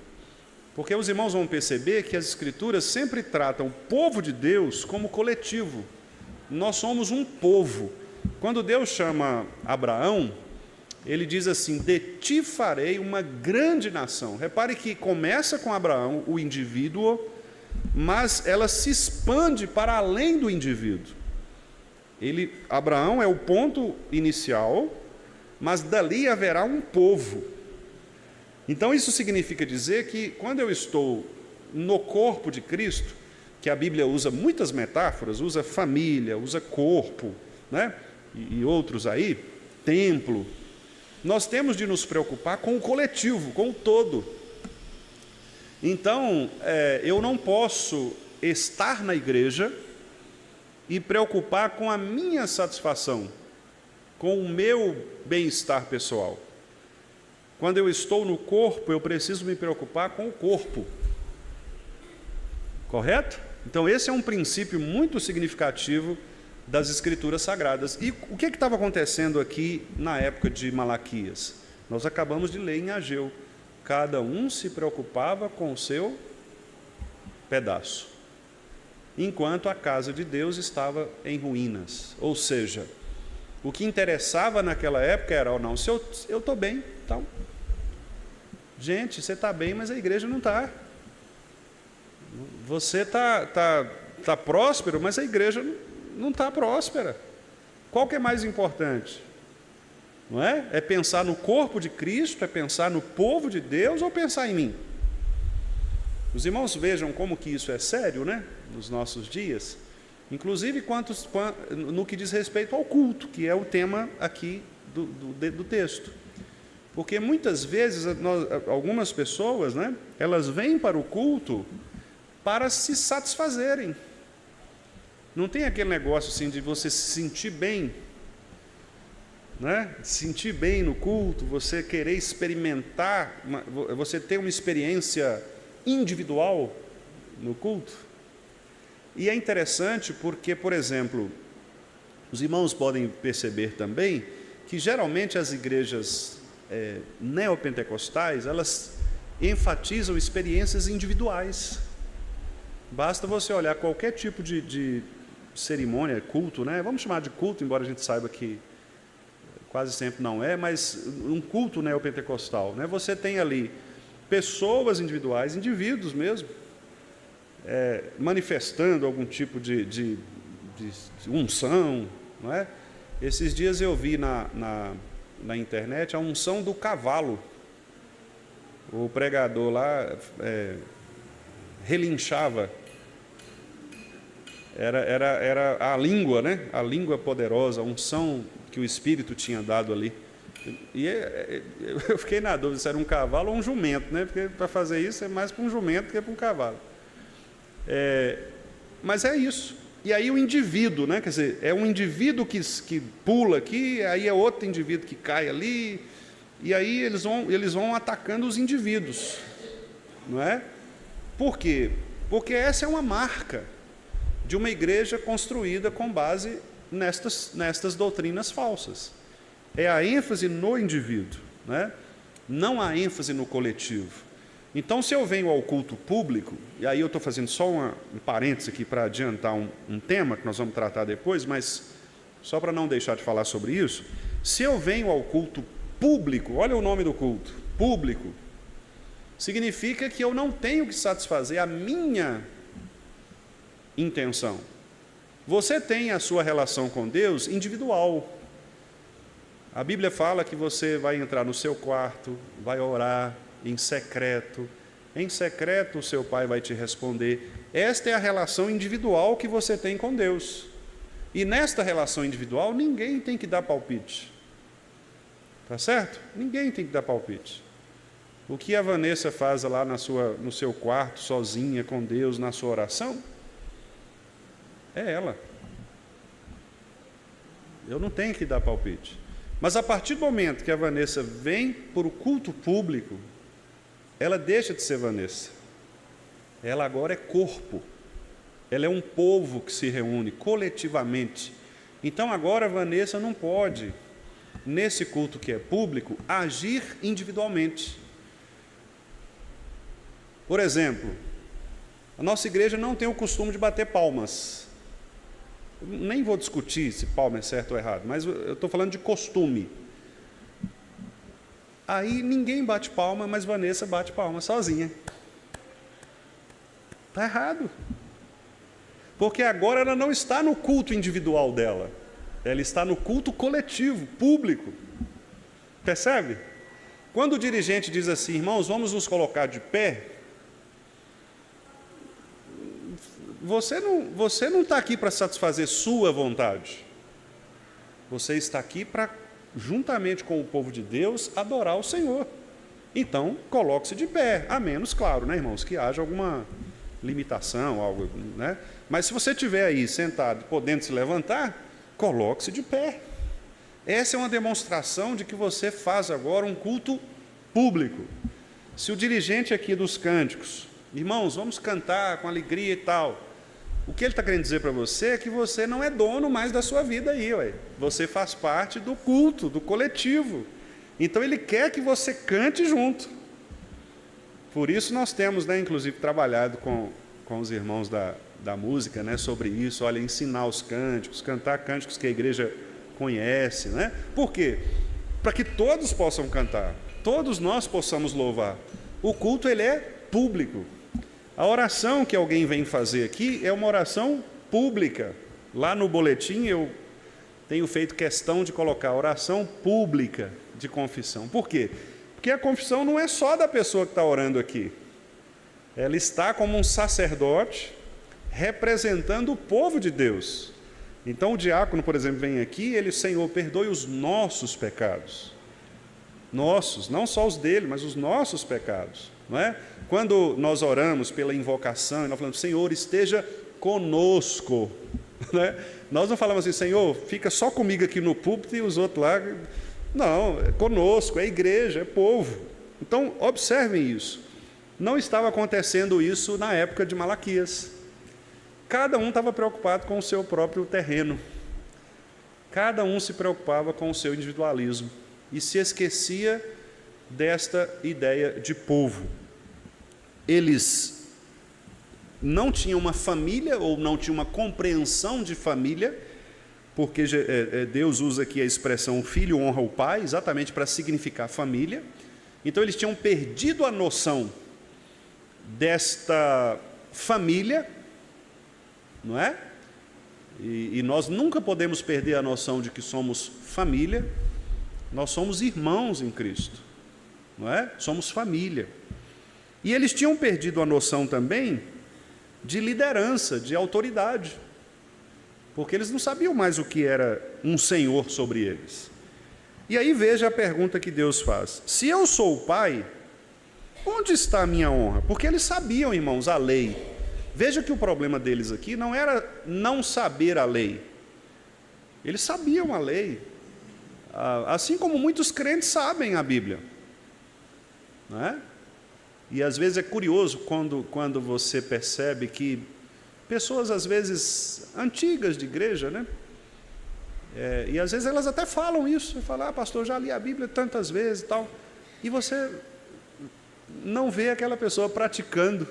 Porque os irmãos vão perceber que as Escrituras sempre tratam o povo de Deus como coletivo. Nós somos um povo. Quando Deus chama Abraão, ele diz assim: de ti farei uma grande nação. Repare que começa com Abraão, o indivíduo, mas ela se expande para além do indivíduo. Abraão é o ponto inicial, mas dali haverá um povo. Então isso significa dizer que quando eu estou no corpo de Cristo, que a Bíblia usa muitas metáforas, usa família, usa corpo, né? E outros aí, templo, nós temos de nos preocupar com o coletivo, com o todo. Então, eu não posso estar na igreja e preocupar com a minha satisfação, com o meu bem-estar pessoal. Quando eu estou no corpo, eu preciso me preocupar com o corpo. Correto? Então, esse é um princípio muito significativo das Escrituras Sagradas. E o que estava acontecendo aqui na época de Malaquias? Nós acabamos de ler em Ageu. Cada um se preocupava com o seu pedaço, enquanto a casa de Deus estava em ruínas. Ou seja, o que interessava naquela época era: não, se eu estou bem, então, gente, você está bem, mas a igreja não está. Você está próspero, mas a igreja não está próspera. Qual que é mais importante? Não é? É pensar no corpo de Cristo, é pensar no povo de Deus ou pensar em mim? Os irmãos vejam como que isso é sério, né? Nos nossos dias. Inclusive no que diz respeito ao culto, que é o tema aqui do texto. Porque muitas vezes algumas pessoas, né? Elas vêm para o culto para se satisfazerem. Não tem aquele negócio assim de você se sentir bem, né? Sentir bem no culto, você querer experimentar, você ter uma experiência individual no culto. E é interessante porque, por exemplo, os irmãos podem perceber também que geralmente as igrejas neopentecostais, elas enfatizam experiências individuais. Basta você olhar qualquer tipo de cerimônia, culto, né? Vamos chamar de culto, embora a gente saiba que quase sempre não é, mas um culto neopentecostal, né? Você tem ali pessoas individuais, indivíduos mesmo, manifestando algum tipo de unção, não é? Esses dias eu vi na internet a unção do cavalo. O pregador lá relinchava Era a língua, né? A língua poderosa, a unção que o Espírito tinha dado ali. E eu fiquei na dúvida se era um cavalo ou um jumento, né? Porque para fazer isso é mais para um jumento que para um cavalo. Mas é isso. E aí o indivíduo, né? Quer dizer, é um indivíduo que pula aqui, aí é outro indivíduo que cai ali, e aí eles vão atacando os indivíduos, não é? Por quê? Porque essa é uma marca de uma igreja construída com base nestas doutrinas falsas. É a ênfase no indivíduo, né? Não a ênfase no coletivo. Então, se eu venho ao culto público, e aí eu estou fazendo só um parênteses aqui para adiantar um tema que nós vamos tratar depois, mas só para não deixar de falar sobre isso, se eu venho ao culto público, olha o nome do culto, público, significa que eu não tenho que satisfazer a minha intenção. Você tem a sua relação com Deus individual. A Bíblia fala que você vai entrar no seu quarto, vai orar em secreto o seu pai vai te responder. Esta é a relação individual que você tem com Deus. E nesta relação individual, ninguém tem que dar palpite. Tá certo? Ninguém tem que dar palpite. O que a Vanessa faz lá no seu quarto, sozinha com Deus, na sua oração, é ela. Eu não tenho que dar palpite. Mas a partir do momento que a Vanessa vem para o culto público, ela deixa de ser Vanessa. Ela agora é corpo. Ela é um povo que se reúne coletivamente. Então agora a Vanessa não pode, nesse culto que é público, agir individualmente. Por exemplo, a nossa igreja não tem o costume de bater palmas. Eu nem vou discutir se palma é certo ou errado, mas eu estou falando de costume. Aí ninguém bate palma, mas Vanessa bate palma sozinha. Está errado. Porque agora ela não está no culto individual dela. Ela está no culto coletivo, público. Percebe? Quando o dirigente diz assim, irmãos, vamos nos colocar de pé, você não está aqui para satisfazer sua vontade. Você está aqui para, juntamente com o povo de Deus, adorar o Senhor. Então, coloque-se de pé, a menos, claro, né, irmãos, que haja alguma limitação, algo, né? Mas se você estiver aí sentado, podendo se levantar, coloque-se de pé. Essa é uma demonstração de que você faz agora um culto público. Se o dirigente aqui dos cânticos, irmãos, vamos cantar com alegria e tal, o que ele está querendo dizer para você é que você não é dono mais da sua vida aí, ué. Você faz parte do culto, do coletivo. Então ele quer que você cante junto. Por isso nós temos, né, inclusive, trabalhado com os irmãos da música, né, sobre isso, olha, ensinar os cânticos, cantar cânticos que a igreja conhece, né? Por quê? Para que todos possam cantar, todos nós possamos louvar. O culto, ele é público. A oração que alguém vem fazer aqui é uma oração pública. Lá no boletim eu tenho feito questão de colocar oração pública de confissão. Por quê? Porque a confissão não é só da pessoa que está orando aqui. Ela está como um sacerdote representando o povo de Deus. Então o diácono, por exemplo, vem aqui, ele, Senhor, perdoe os nossos pecados. Nossos, não só os dele, mas os nossos pecados. Não é? Quando nós oramos pela invocação, nós falamos, Senhor, esteja conosco. Né? Nós não falamos assim, Senhor, fica só comigo aqui no púlpito e os outros lá. Não, é conosco, é igreja, é povo. Então, observem isso. Não estava acontecendo isso na época de Malaquias. Cada um estava preocupado com o seu próprio terreno. Cada um se preocupava com o seu individualismo. E se esquecia desta ideia de povo. Eles não tinham uma família, ou não tinham uma compreensão de família, porque Deus usa aqui a expressão filho honra o pai, exatamente para significar família. Então eles tinham perdido a noção desta família, não é? E nós nunca podemos perder a noção de que somos família. Nós somos irmãos em Cristo, não é? Somos família. E eles tinham perdido a noção também de liderança, de autoridade. porque eles não sabiam mais o que era um Senhor sobre eles. E aí veja a pergunta que Deus faz: se eu sou o Pai, onde está a minha honra? Porque eles sabiam, irmãos, a lei. Veja que o problema deles aqui não era não saber a lei. Eles sabiam a lei, assim como muitos crentes sabem a Bíblia, não é? E às vezes é curioso quando você percebe que pessoas, às vezes, antigas de igreja, né? E às vezes elas até falam isso, falam: pastor, já li a Bíblia tantas vezes e tal, e você não vê aquela pessoa praticando.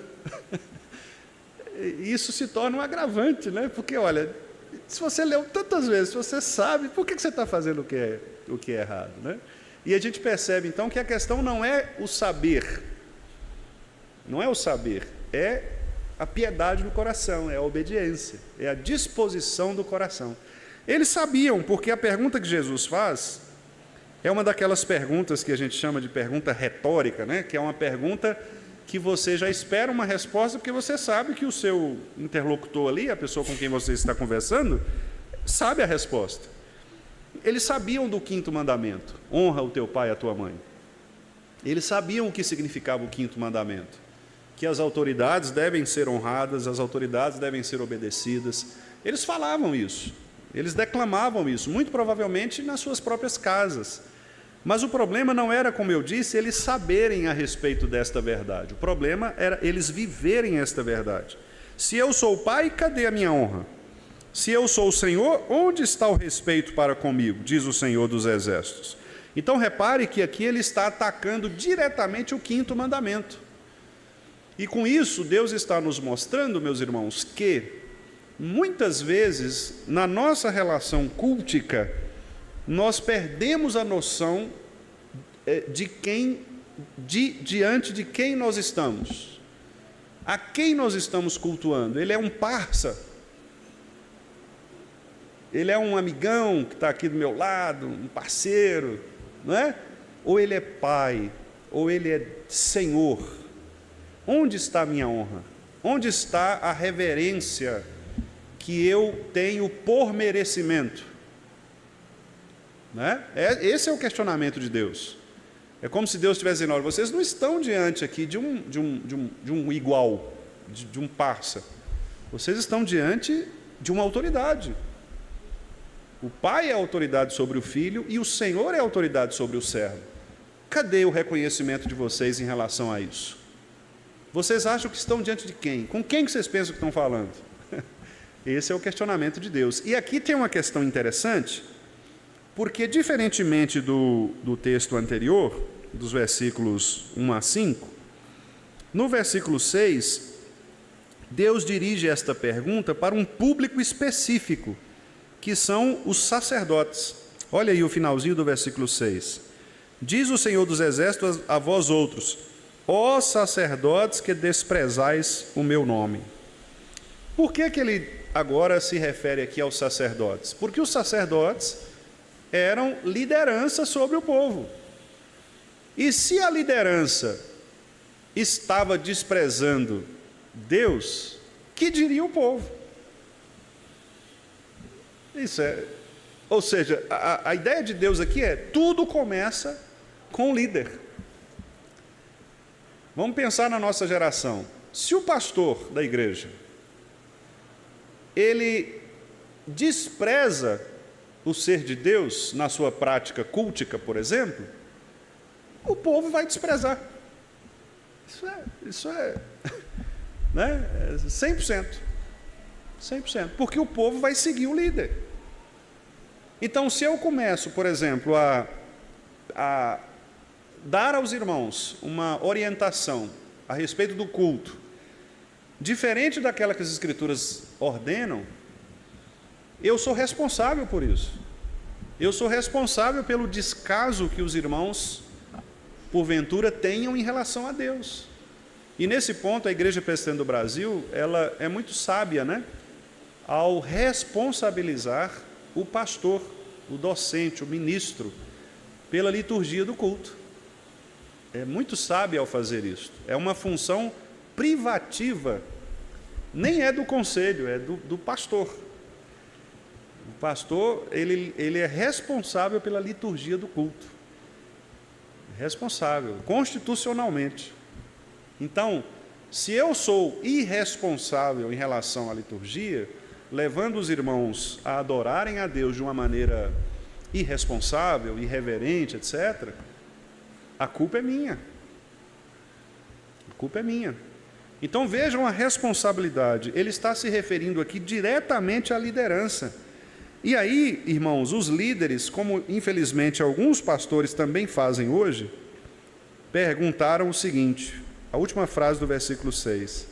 Isso se torna um agravante, né? Porque, olha, se você leu tantas vezes, se você sabe, por que você está fazendo o que é errado, né? E a gente percebe, então, que a questão não é o saber, é a piedade do coração, é a obediência, é a disposição do coração. Eles sabiam, porque a pergunta que Jesus faz é uma daquelas perguntas que a gente chama de pergunta retórica, né? Que é uma pergunta que você já espera uma resposta, porque você sabe que o seu interlocutor ali, a pessoa com quem você está conversando, sabe a resposta. Eles sabiam do 5º mandamento: honra o teu pai e a tua mãe. Eles sabiam o que significava o 5º mandamento: que as autoridades devem ser honradas, as autoridades devem ser obedecidas. Eles falavam isso, eles declamavam isso, muito provavelmente nas suas próprias casas. Mas o problema não era, como eu disse, eles saberem a respeito desta verdade. O problema era eles viverem esta verdade. Se eu sou o Pai, cadê a minha honra? Se eu sou o Senhor, onde está o respeito para comigo? Diz o Senhor dos Exércitos. Então repare que aqui ele está atacando diretamente o 5º mandamento. E com isso, Deus está nos mostrando, meus irmãos, que muitas vezes, na nossa relação cultica, nós perdemos a noção diante de quem nós estamos. A quem nós estamos cultuando? Ele é um parça? Ele é um amigão que está aqui do meu lado, um parceiro, não é? Ou ele é pai, ou ele é Senhor? Onde está a minha honra? Onde está a reverência que eu tenho por merecimento? Né? Esse é o questionamento de Deus. É como se Deus estivesse dizendo: olha, vocês não estão diante aqui de um igual, de um parça. Vocês estão diante de uma autoridade. O pai é a autoridade sobre o filho e o Senhor é a autoridade sobre o servo. Cadê o reconhecimento de vocês em relação a isso? Vocês acham que estão diante de quem? Com quem que vocês pensam que estão falando? Esse é o questionamento de Deus. E aqui tem uma questão interessante, porque, diferentemente do texto anterior, dos versículos 1 a 5, no versículo 6, Deus dirige esta pergunta para um público específico, que são os sacerdotes. Olha aí o finalzinho do versículo 6. Diz o Senhor dos Exércitos a vós outros: ó sacerdotes que desprezais o meu nome. Por que ele agora se refere aqui aos sacerdotes? Porque os sacerdotes eram liderança sobre o povo. E se a liderança estava desprezando Deus, que diria o povo? Ou seja, a ideia de Deus aqui é: tudo começa com o líder. Vamos pensar na nossa geração. Se o pastor da igreja, ele despreza o ser de Deus na sua prática cultica, por exemplo, o povo vai desprezar. Isso é né? 100%. 100%. Porque o povo vai seguir o líder. Então, se eu começo, por exemplo, a dar aos irmãos uma orientação a respeito do culto, diferente daquela que as Escrituras ordenam, eu sou responsável por isso. Eu sou responsável pelo descaso que os irmãos, porventura, tenham em relação a Deus. E nesse ponto, a Igreja Presbiteriana do Brasil, ela é muito sábia, né? Ao responsabilizar o pastor, o docente, o ministro, pela liturgia do culto. É muito sábia ao fazer isso. É uma função privativa, nem é do conselho, é do pastor. O pastor, ele é responsável pela liturgia do culto. Responsável, constitucionalmente. Então, se eu sou irresponsável em relação à liturgia, levando os irmãos a adorarem a Deus de uma maneira irresponsável, irreverente, etc., a culpa é minha. A culpa é minha. Então vejam a responsabilidade. Ele está se referindo aqui diretamente à liderança. E aí, irmãos, os líderes, como infelizmente alguns pastores também fazem hoje, perguntaram o seguinte, a última frase do versículo 6.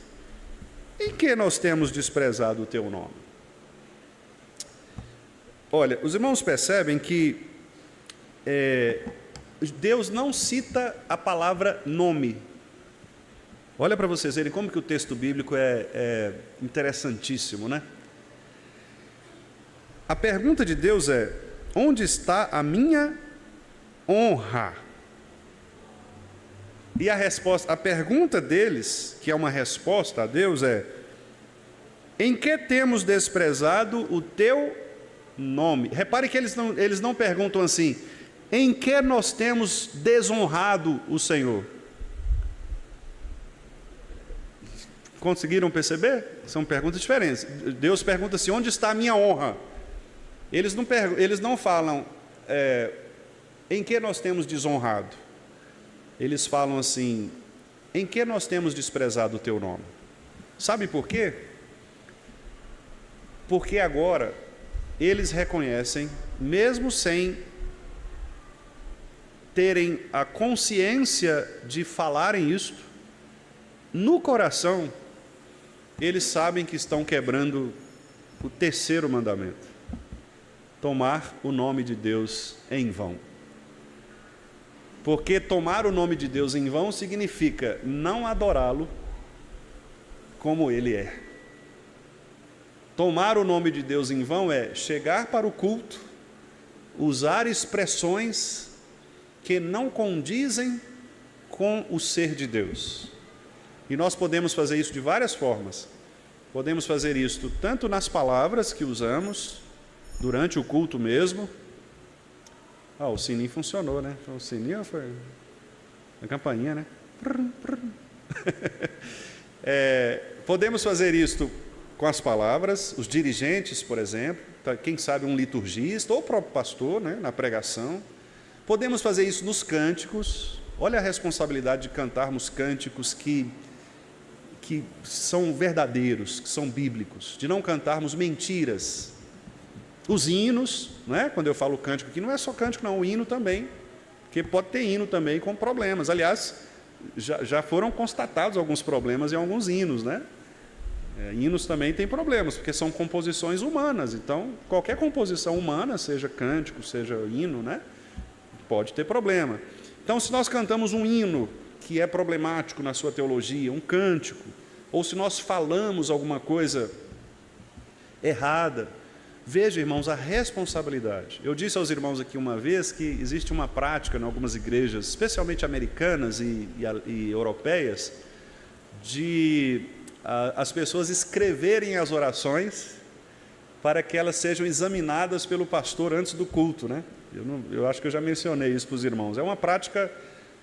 Em que nós temos desprezado o teu nome? Olha, os irmãos percebem que Deus não cita a palavra nome. Olha para vocês verem como que o texto bíblico é interessantíssimo, né? A pergunta de Deus é: onde está a minha honra? E a pergunta deles, que é uma resposta a Deus, é: em que temos desprezado o teu nome? Repare que eles não perguntam assim: em que nós temos desonrado o Senhor? Conseguiram perceber? São perguntas diferentes. Deus pergunta assim: onde está a minha honra? Eles não falam em que nós temos desonrado. Eles falam assim: em que nós temos desprezado o teu nome? Sabe por quê? Porque agora eles reconhecem, mesmo sem terem a consciência de falarem isto, no coração, eles sabem que estão quebrando o terceiro mandamento: tomar o nome de Deus em vão. Porque tomar o nome de Deus em vão significa não adorá-lo como Ele é. Tomar o nome de Deus em vão é chegar para o culto, usar expressões que não condizem com o ser de Deus. E nós podemos fazer isso de várias formas. Podemos fazer isso tanto nas palavras que usamos, durante o culto mesmo. O sininho funcionou, né? O sininho foi a campainha, né? Podemos fazer isto com as palavras, os dirigentes, por exemplo, quem sabe um liturgista, ou o próprio pastor, né? Na pregação. Podemos fazer isso nos cânticos. Olha a responsabilidade de cantarmos cânticos que são verdadeiros, que são bíblicos, de não cantarmos mentiras. Os hinos, né? Quando eu falo cântico aqui, não é só cântico não, o hino também, porque pode ter hino também com problemas. Aliás, já foram constatados alguns problemas em alguns hinos, né? Hinos também têm problemas, porque são composições humanas. Então, qualquer composição humana, seja cântico, seja hino, né? Pode ter problema. Então, se nós cantamos um hino que é problemático na sua teologia, um cântico, ou se nós falamos alguma coisa errada, veja, irmãos, a responsabilidade. Eu disse aos irmãos aqui uma vez que existe uma prática em algumas igrejas, especialmente americanas e europeias, de as pessoas escreverem as orações para que elas sejam examinadas pelo pastor antes do culto, né? Eu acho que eu já mencionei isso para os irmãos. É uma prática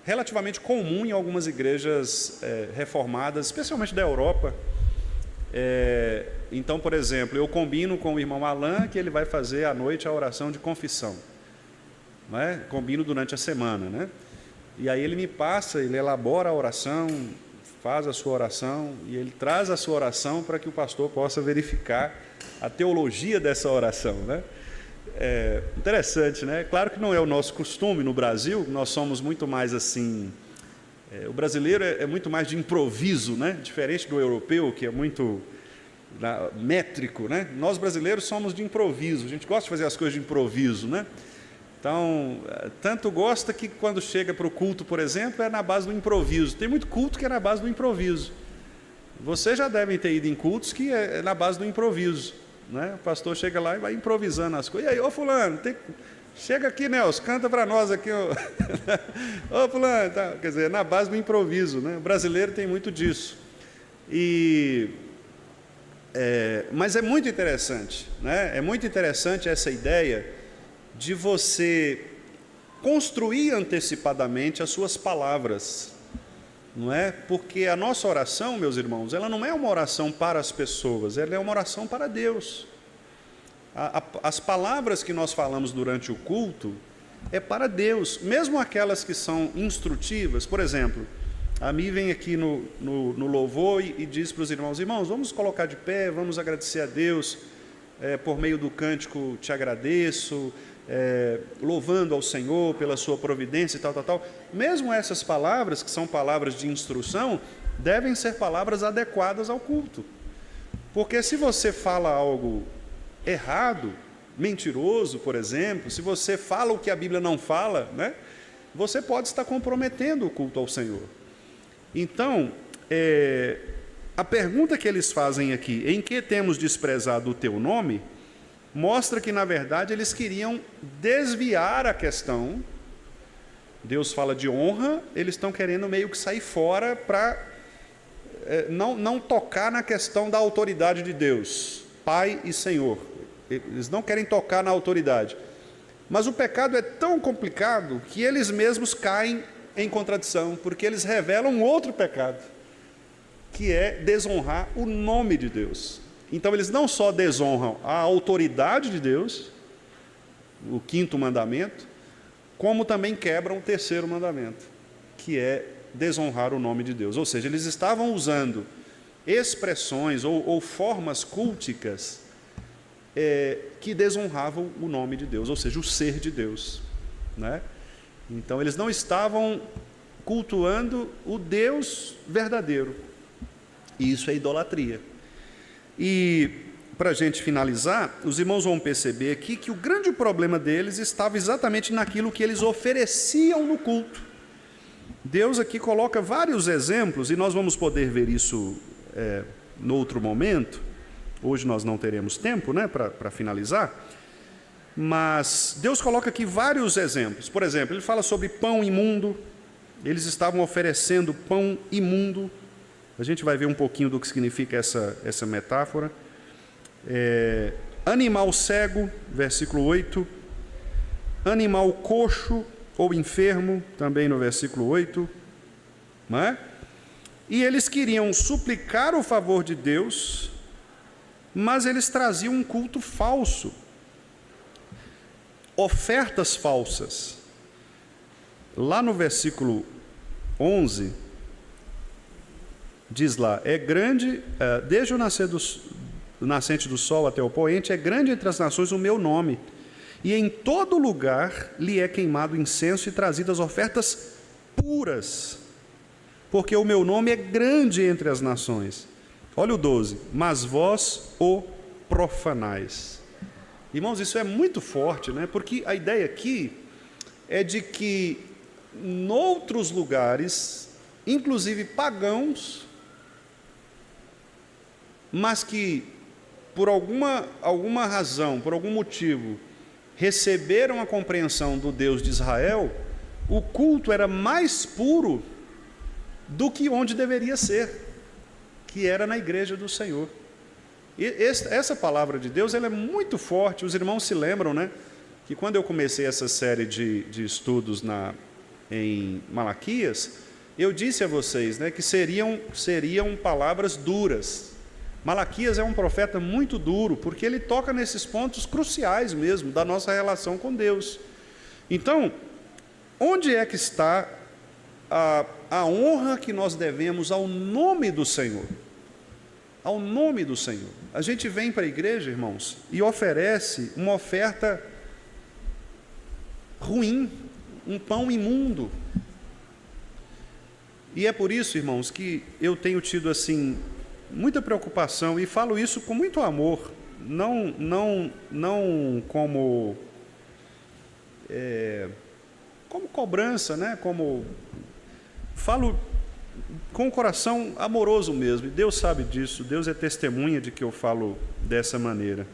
relativamente comum em algumas igrejas reformadas, especialmente da Europa. Então, por exemplo, eu combino com o irmão Alain que ele vai fazer à noite a oração de confissão, né? Combino durante a semana, né? E aí ele me passa, ele elabora a oração, faz a sua oração e ele traz a sua oração para que o pastor possa verificar a teologia dessa oração, né? Interessante, né? Claro que não é o nosso costume no Brasil, nós somos muito mais assim, o brasileiro é muito mais de improviso, né? Diferente do europeu, que é muito métrico, né? Nós brasileiros somos de improviso, a gente gosta de fazer as coisas de improviso, né? Então, tanto gosta que quando chega para o culto, por exemplo, é na base do improviso. Tem muito culto que é na base do improviso. Vocês já devem ter ido em cultos que é na base do improviso, né? O pastor chega lá e vai improvisando as coisas. E aí, ô fulano, chega aqui, Nelson, canta para nós aqui. Ô fulano, tá. Quer dizer, é na base do improviso, né? O brasileiro tem muito disso. E Mas é muito interessante, né? É muito interessante essa ideia de você construir antecipadamente as suas palavras, não é? Porque a nossa oração, meus irmãos, ela não é uma oração para as pessoas, ela é uma oração para Deus. As palavras que nós falamos durante o culto é para Deus, mesmo aquelas que são instrutivas. Por exemplo, a Mi vem aqui no louvor e diz para os irmãos: irmãos, vamos colocar de pé, vamos agradecer a Deus, por meio do cântico Te Agradeço, louvando ao Senhor pela sua providência e tal. Mesmo essas palavras, que são palavras de instrução, devem ser palavras adequadas ao culto. Porque se você fala algo errado, mentiroso, por exemplo, se você fala o que a Bíblia não fala, né, você pode estar comprometendo o culto ao Senhor. Então, a pergunta que eles fazem aqui, em que temos desprezado o teu nome, mostra que, na verdade, eles queriam desviar a questão. Deus fala de honra, eles estão querendo meio que sair fora para não tocar na questão da autoridade de Deus, Pai e Senhor. Eles não querem tocar na autoridade. Mas o pecado é tão complicado que eles mesmos caem em contradição, porque eles revelam um outro pecado, que é desonrar o nome de Deus. Então eles não só desonram a autoridade de Deus, o 5º mandamento, como também quebram o 3º mandamento, que é desonrar o nome de Deus. Ou seja, eles estavam usando expressões ou formas culticas que desonravam o nome de Deus, ou seja, o ser de Deus, né? Então eles não estavam cultuando o Deus verdadeiro, e isso é idolatria. E para a gente finalizar, os irmãos vão perceber aqui que o grande problema deles estava exatamente naquilo que eles ofereciam no culto. Deus aqui coloca vários exemplos, e nós vamos poder ver isso no outro momento. Hoje nós não teremos tempo, né, para finalizar, mas Deus coloca aqui vários exemplos. Por exemplo, ele fala sobre pão imundo. Eles estavam oferecendo pão imundo. A gente vai ver um pouquinho do que significa essa metáfora. Animal cego, versículo 8. Animal coxo ou enfermo, também no versículo 8. Não é? E eles queriam suplicar o favor de Deus, mas eles traziam um culto falso, ofertas falsas. Lá no versículo 11, diz lá: é grande, desde o nascente do sol até o poente, é grande entre as nações o meu nome, e em todo lugar lhe é queimado incenso e trazidas ofertas puras, porque o meu nome é grande entre as nações. Olha o 12, mas vós o profanais. Irmãos, isso é muito forte, né? Porque a ideia aqui é de que noutros lugares, inclusive pagãos, mas que por alguma razão, por algum motivo, receberam a compreensão do Deus de Israel, o culto era mais puro do que onde deveria ser, que era na igreja do Senhor. E essa palavra de Deus, ela é muito forte. Os irmãos se lembram, né, que quando eu comecei essa série de estudos em Malaquias, eu disse a vocês, né, que seriam palavras duras. Malaquias é um profeta muito duro, porque ele toca nesses pontos cruciais mesmo, da nossa relação com Deus. Então, onde é que está a honra que nós devemos ao nome do Senhor? Ao nome do Senhor. A gente vem para a igreja, irmãos, e oferece uma oferta ruim, um pão imundo. E é por isso, irmãos, que eu tenho tido assim muita preocupação, e falo isso com muito amor, não como cobrança, né? Falo com o coração amoroso mesmo, e Deus sabe disso, Deus é testemunha de que eu falo dessa maneira.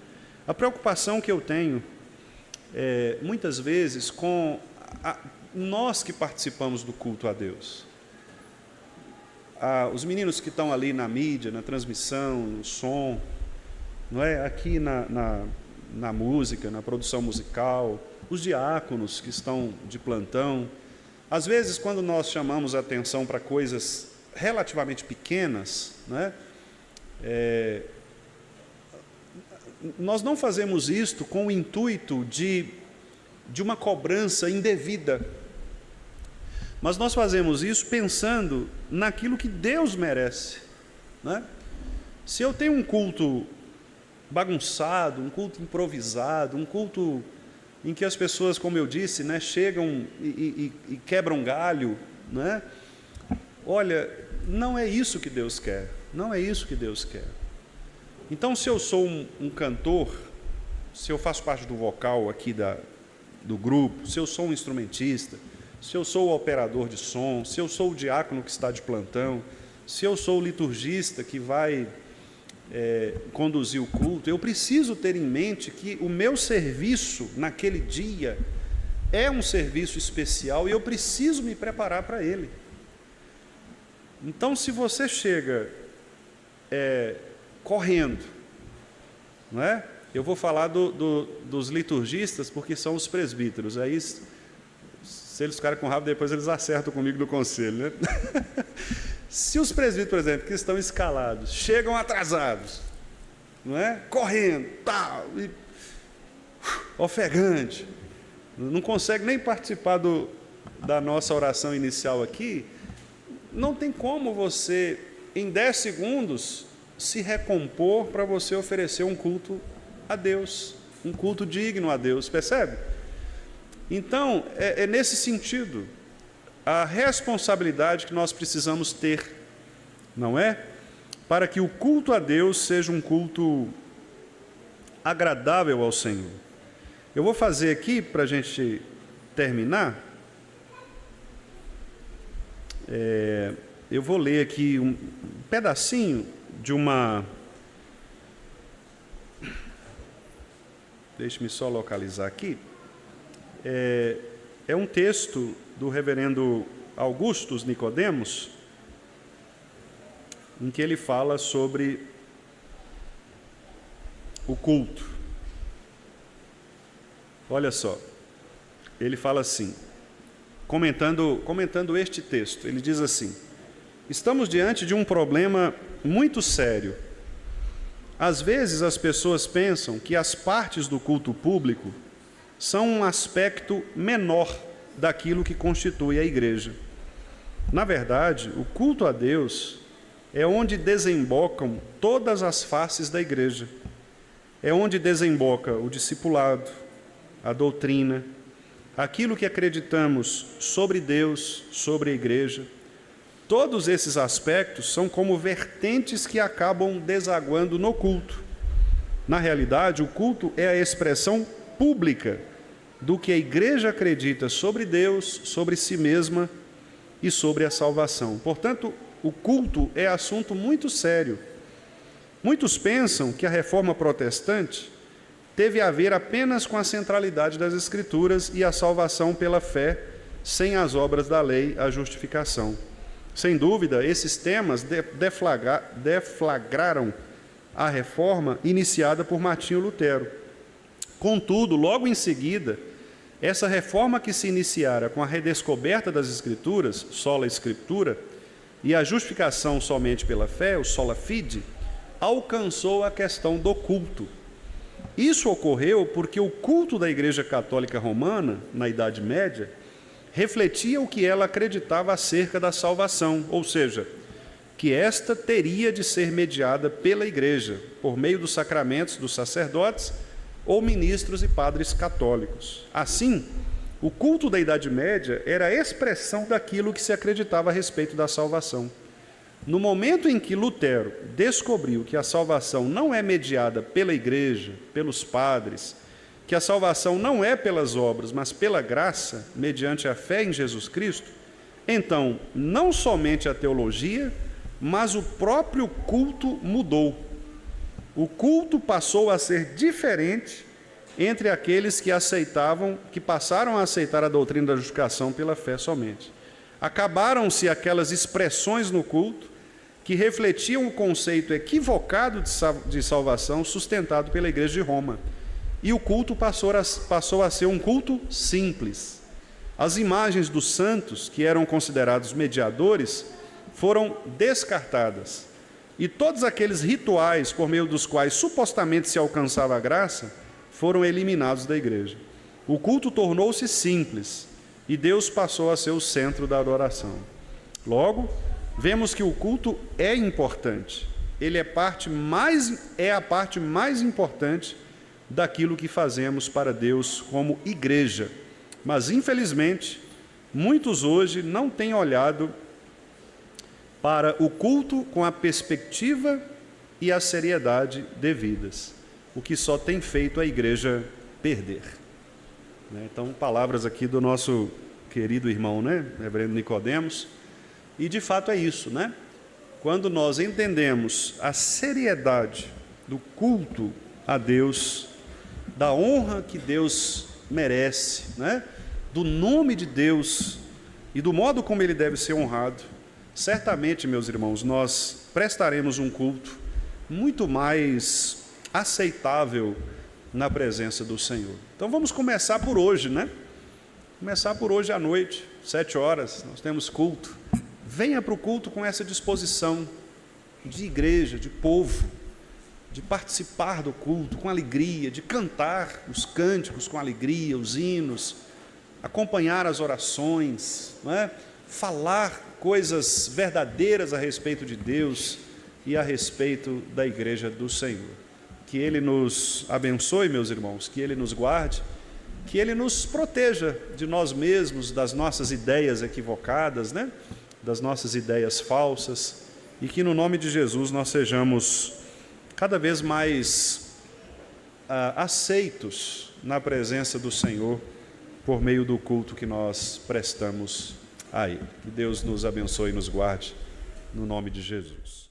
A preocupação que eu tenho, muitas vezes, com nós que participamos do culto a Deus. Os meninos que estão ali na mídia, na transmissão, no som, não é? Aqui na música, na produção musical, os diáconos que estão de plantão. Às vezes, quando nós chamamos a atenção para coisas relativamente pequenas, né, nós não fazemos isto com o intuito de uma cobrança indevida, mas nós fazemos isso pensando naquilo que Deus merece, né? Se eu tenho um culto bagunçado, um culto improvisado, um culto em que as pessoas, como eu disse, né, chegam e quebram galho, né? Olha, não é isso que Deus quer, não é isso que Deus quer. Então, se eu sou um cantor, se eu faço parte do vocal aqui do grupo, se eu sou um instrumentista, se eu sou o operador de som, se eu sou o diácono que está de plantão, se eu sou o liturgista que vai conduzir o culto, eu preciso ter em mente que o meu serviço naquele dia é um serviço especial e eu preciso me preparar para ele. Então, se você chega correndo, não é? Eu vou falar dos liturgistas porque são os presbíteros, aí se eles ficarem com raiva, depois eles acertam comigo no conselho, né? Se os presbíteros, por exemplo, que estão escalados, chegam atrasados, não é? Correndo, tal, e ofegante, não consegue nem participar da nossa oração inicial aqui, não tem como você, em 10 segundos, se recompor para você oferecer um culto a Deus, um culto digno a Deus, percebe? Então, é nesse sentido a responsabilidade que nós precisamos ter, não é? Para que o culto a Deus seja um culto agradável ao Senhor. Eu vou fazer aqui, para a gente terminar, eu vou ler aqui um pedacinho de uma... Deixe-me só localizar aqui. É um texto do reverendo Augustus Nicodemos, em que ele fala sobre o culto. Olha só, ele fala assim, comentando este texto, ele diz assim: estamos diante de um problema muito sério. Às vezes as pessoas pensam que as partes do culto público são um aspecto menor daquilo que constitui a igreja. Na verdade, o culto a Deus é onde desembocam todas as faces da igreja. É onde desemboca o discipulado, a doutrina, aquilo que acreditamos sobre Deus, sobre a igreja. Todos esses aspectos são como vertentes que acabam desaguando no culto. Na realidade, o culto é a expressão pública do que a igreja acredita sobre Deus, sobre si mesma e sobre a salvação. Portanto, o culto é assunto muito sério. Muitos pensam que a reforma protestante teve a ver apenas com a centralidade das Escrituras e a salvação pela fé, sem as obras da lei, a justificação. Sem dúvida, esses temas deflagraram a reforma iniciada por Martinho Lutero. Contudo, logo em seguida, essa reforma que se iniciara com a redescoberta das Escrituras, sola Scriptura, e a justificação somente pela fé, o sola fide, alcançou a questão do culto. Isso ocorreu porque o culto da Igreja Católica Romana, na Idade Média, refletia o que ela acreditava acerca da salvação, ou seja, que esta teria de ser mediada pela Igreja, por meio dos sacramentos dos sacerdotes ou ministros e padres católicos. Assim, o culto da Idade Média era a expressão daquilo que se acreditava a respeito da salvação. No momento em que Lutero descobriu que a salvação não é mediada pela Igreja, pelos padres, que a salvação não é pelas obras, mas pela graça, mediante a fé em Jesus Cristo, então, não somente a teologia, mas o próprio culto mudou. O culto passou a ser diferente entre aqueles que passaram a aceitar a doutrina da justificação pela fé somente. Acabaram-se aquelas expressões no culto que refletiam o conceito equivocado de salvação sustentado pela Igreja de Roma. E o culto passou a ser um culto simples. As imagens dos santos, que eram considerados mediadores, foram descartadas. E todos aqueles rituais por meio dos quais supostamente se alcançava a graça foram eliminados da igreja. O culto tornou-se simples e Deus passou a ser o centro da adoração. Logo, vemos que o culto é importante. Ele é a parte mais importante daquilo que fazemos para Deus como igreja. Mas, infelizmente, muitos hoje não têm olhado para o culto com a perspectiva e a seriedade devidas, o que só tem feito a igreja perder. Então, palavras aqui do nosso querido irmão, reverendo Nicodemos, e de fato é isso, Quando nós entendemos a seriedade do culto a Deus, da honra que Deus merece, do nome de Deus e do modo como ele deve ser honrado, certamente, meus irmãos, nós prestaremos um culto muito mais aceitável na presença do Senhor. Então vamos começar por hoje, Começar por hoje à noite, 7 horas, nós temos culto. Venha para o culto com essa disposição de igreja, de povo, de participar do culto com alegria, de cantar os cânticos com alegria, os hinos, acompanhar as orações, falar coisas verdadeiras a respeito de Deus e a respeito da igreja do Senhor. Que Ele nos abençoe, meus irmãos, que Ele nos guarde, que Ele nos proteja de nós mesmos, das nossas ideias equivocadas, das nossas ideias falsas, e que no nome de Jesus nós sejamos cada vez mais aceitos na presença do Senhor por meio do culto que nós prestamos a Ele. Que Deus nos abençoe e nos guarde, no nome de Jesus.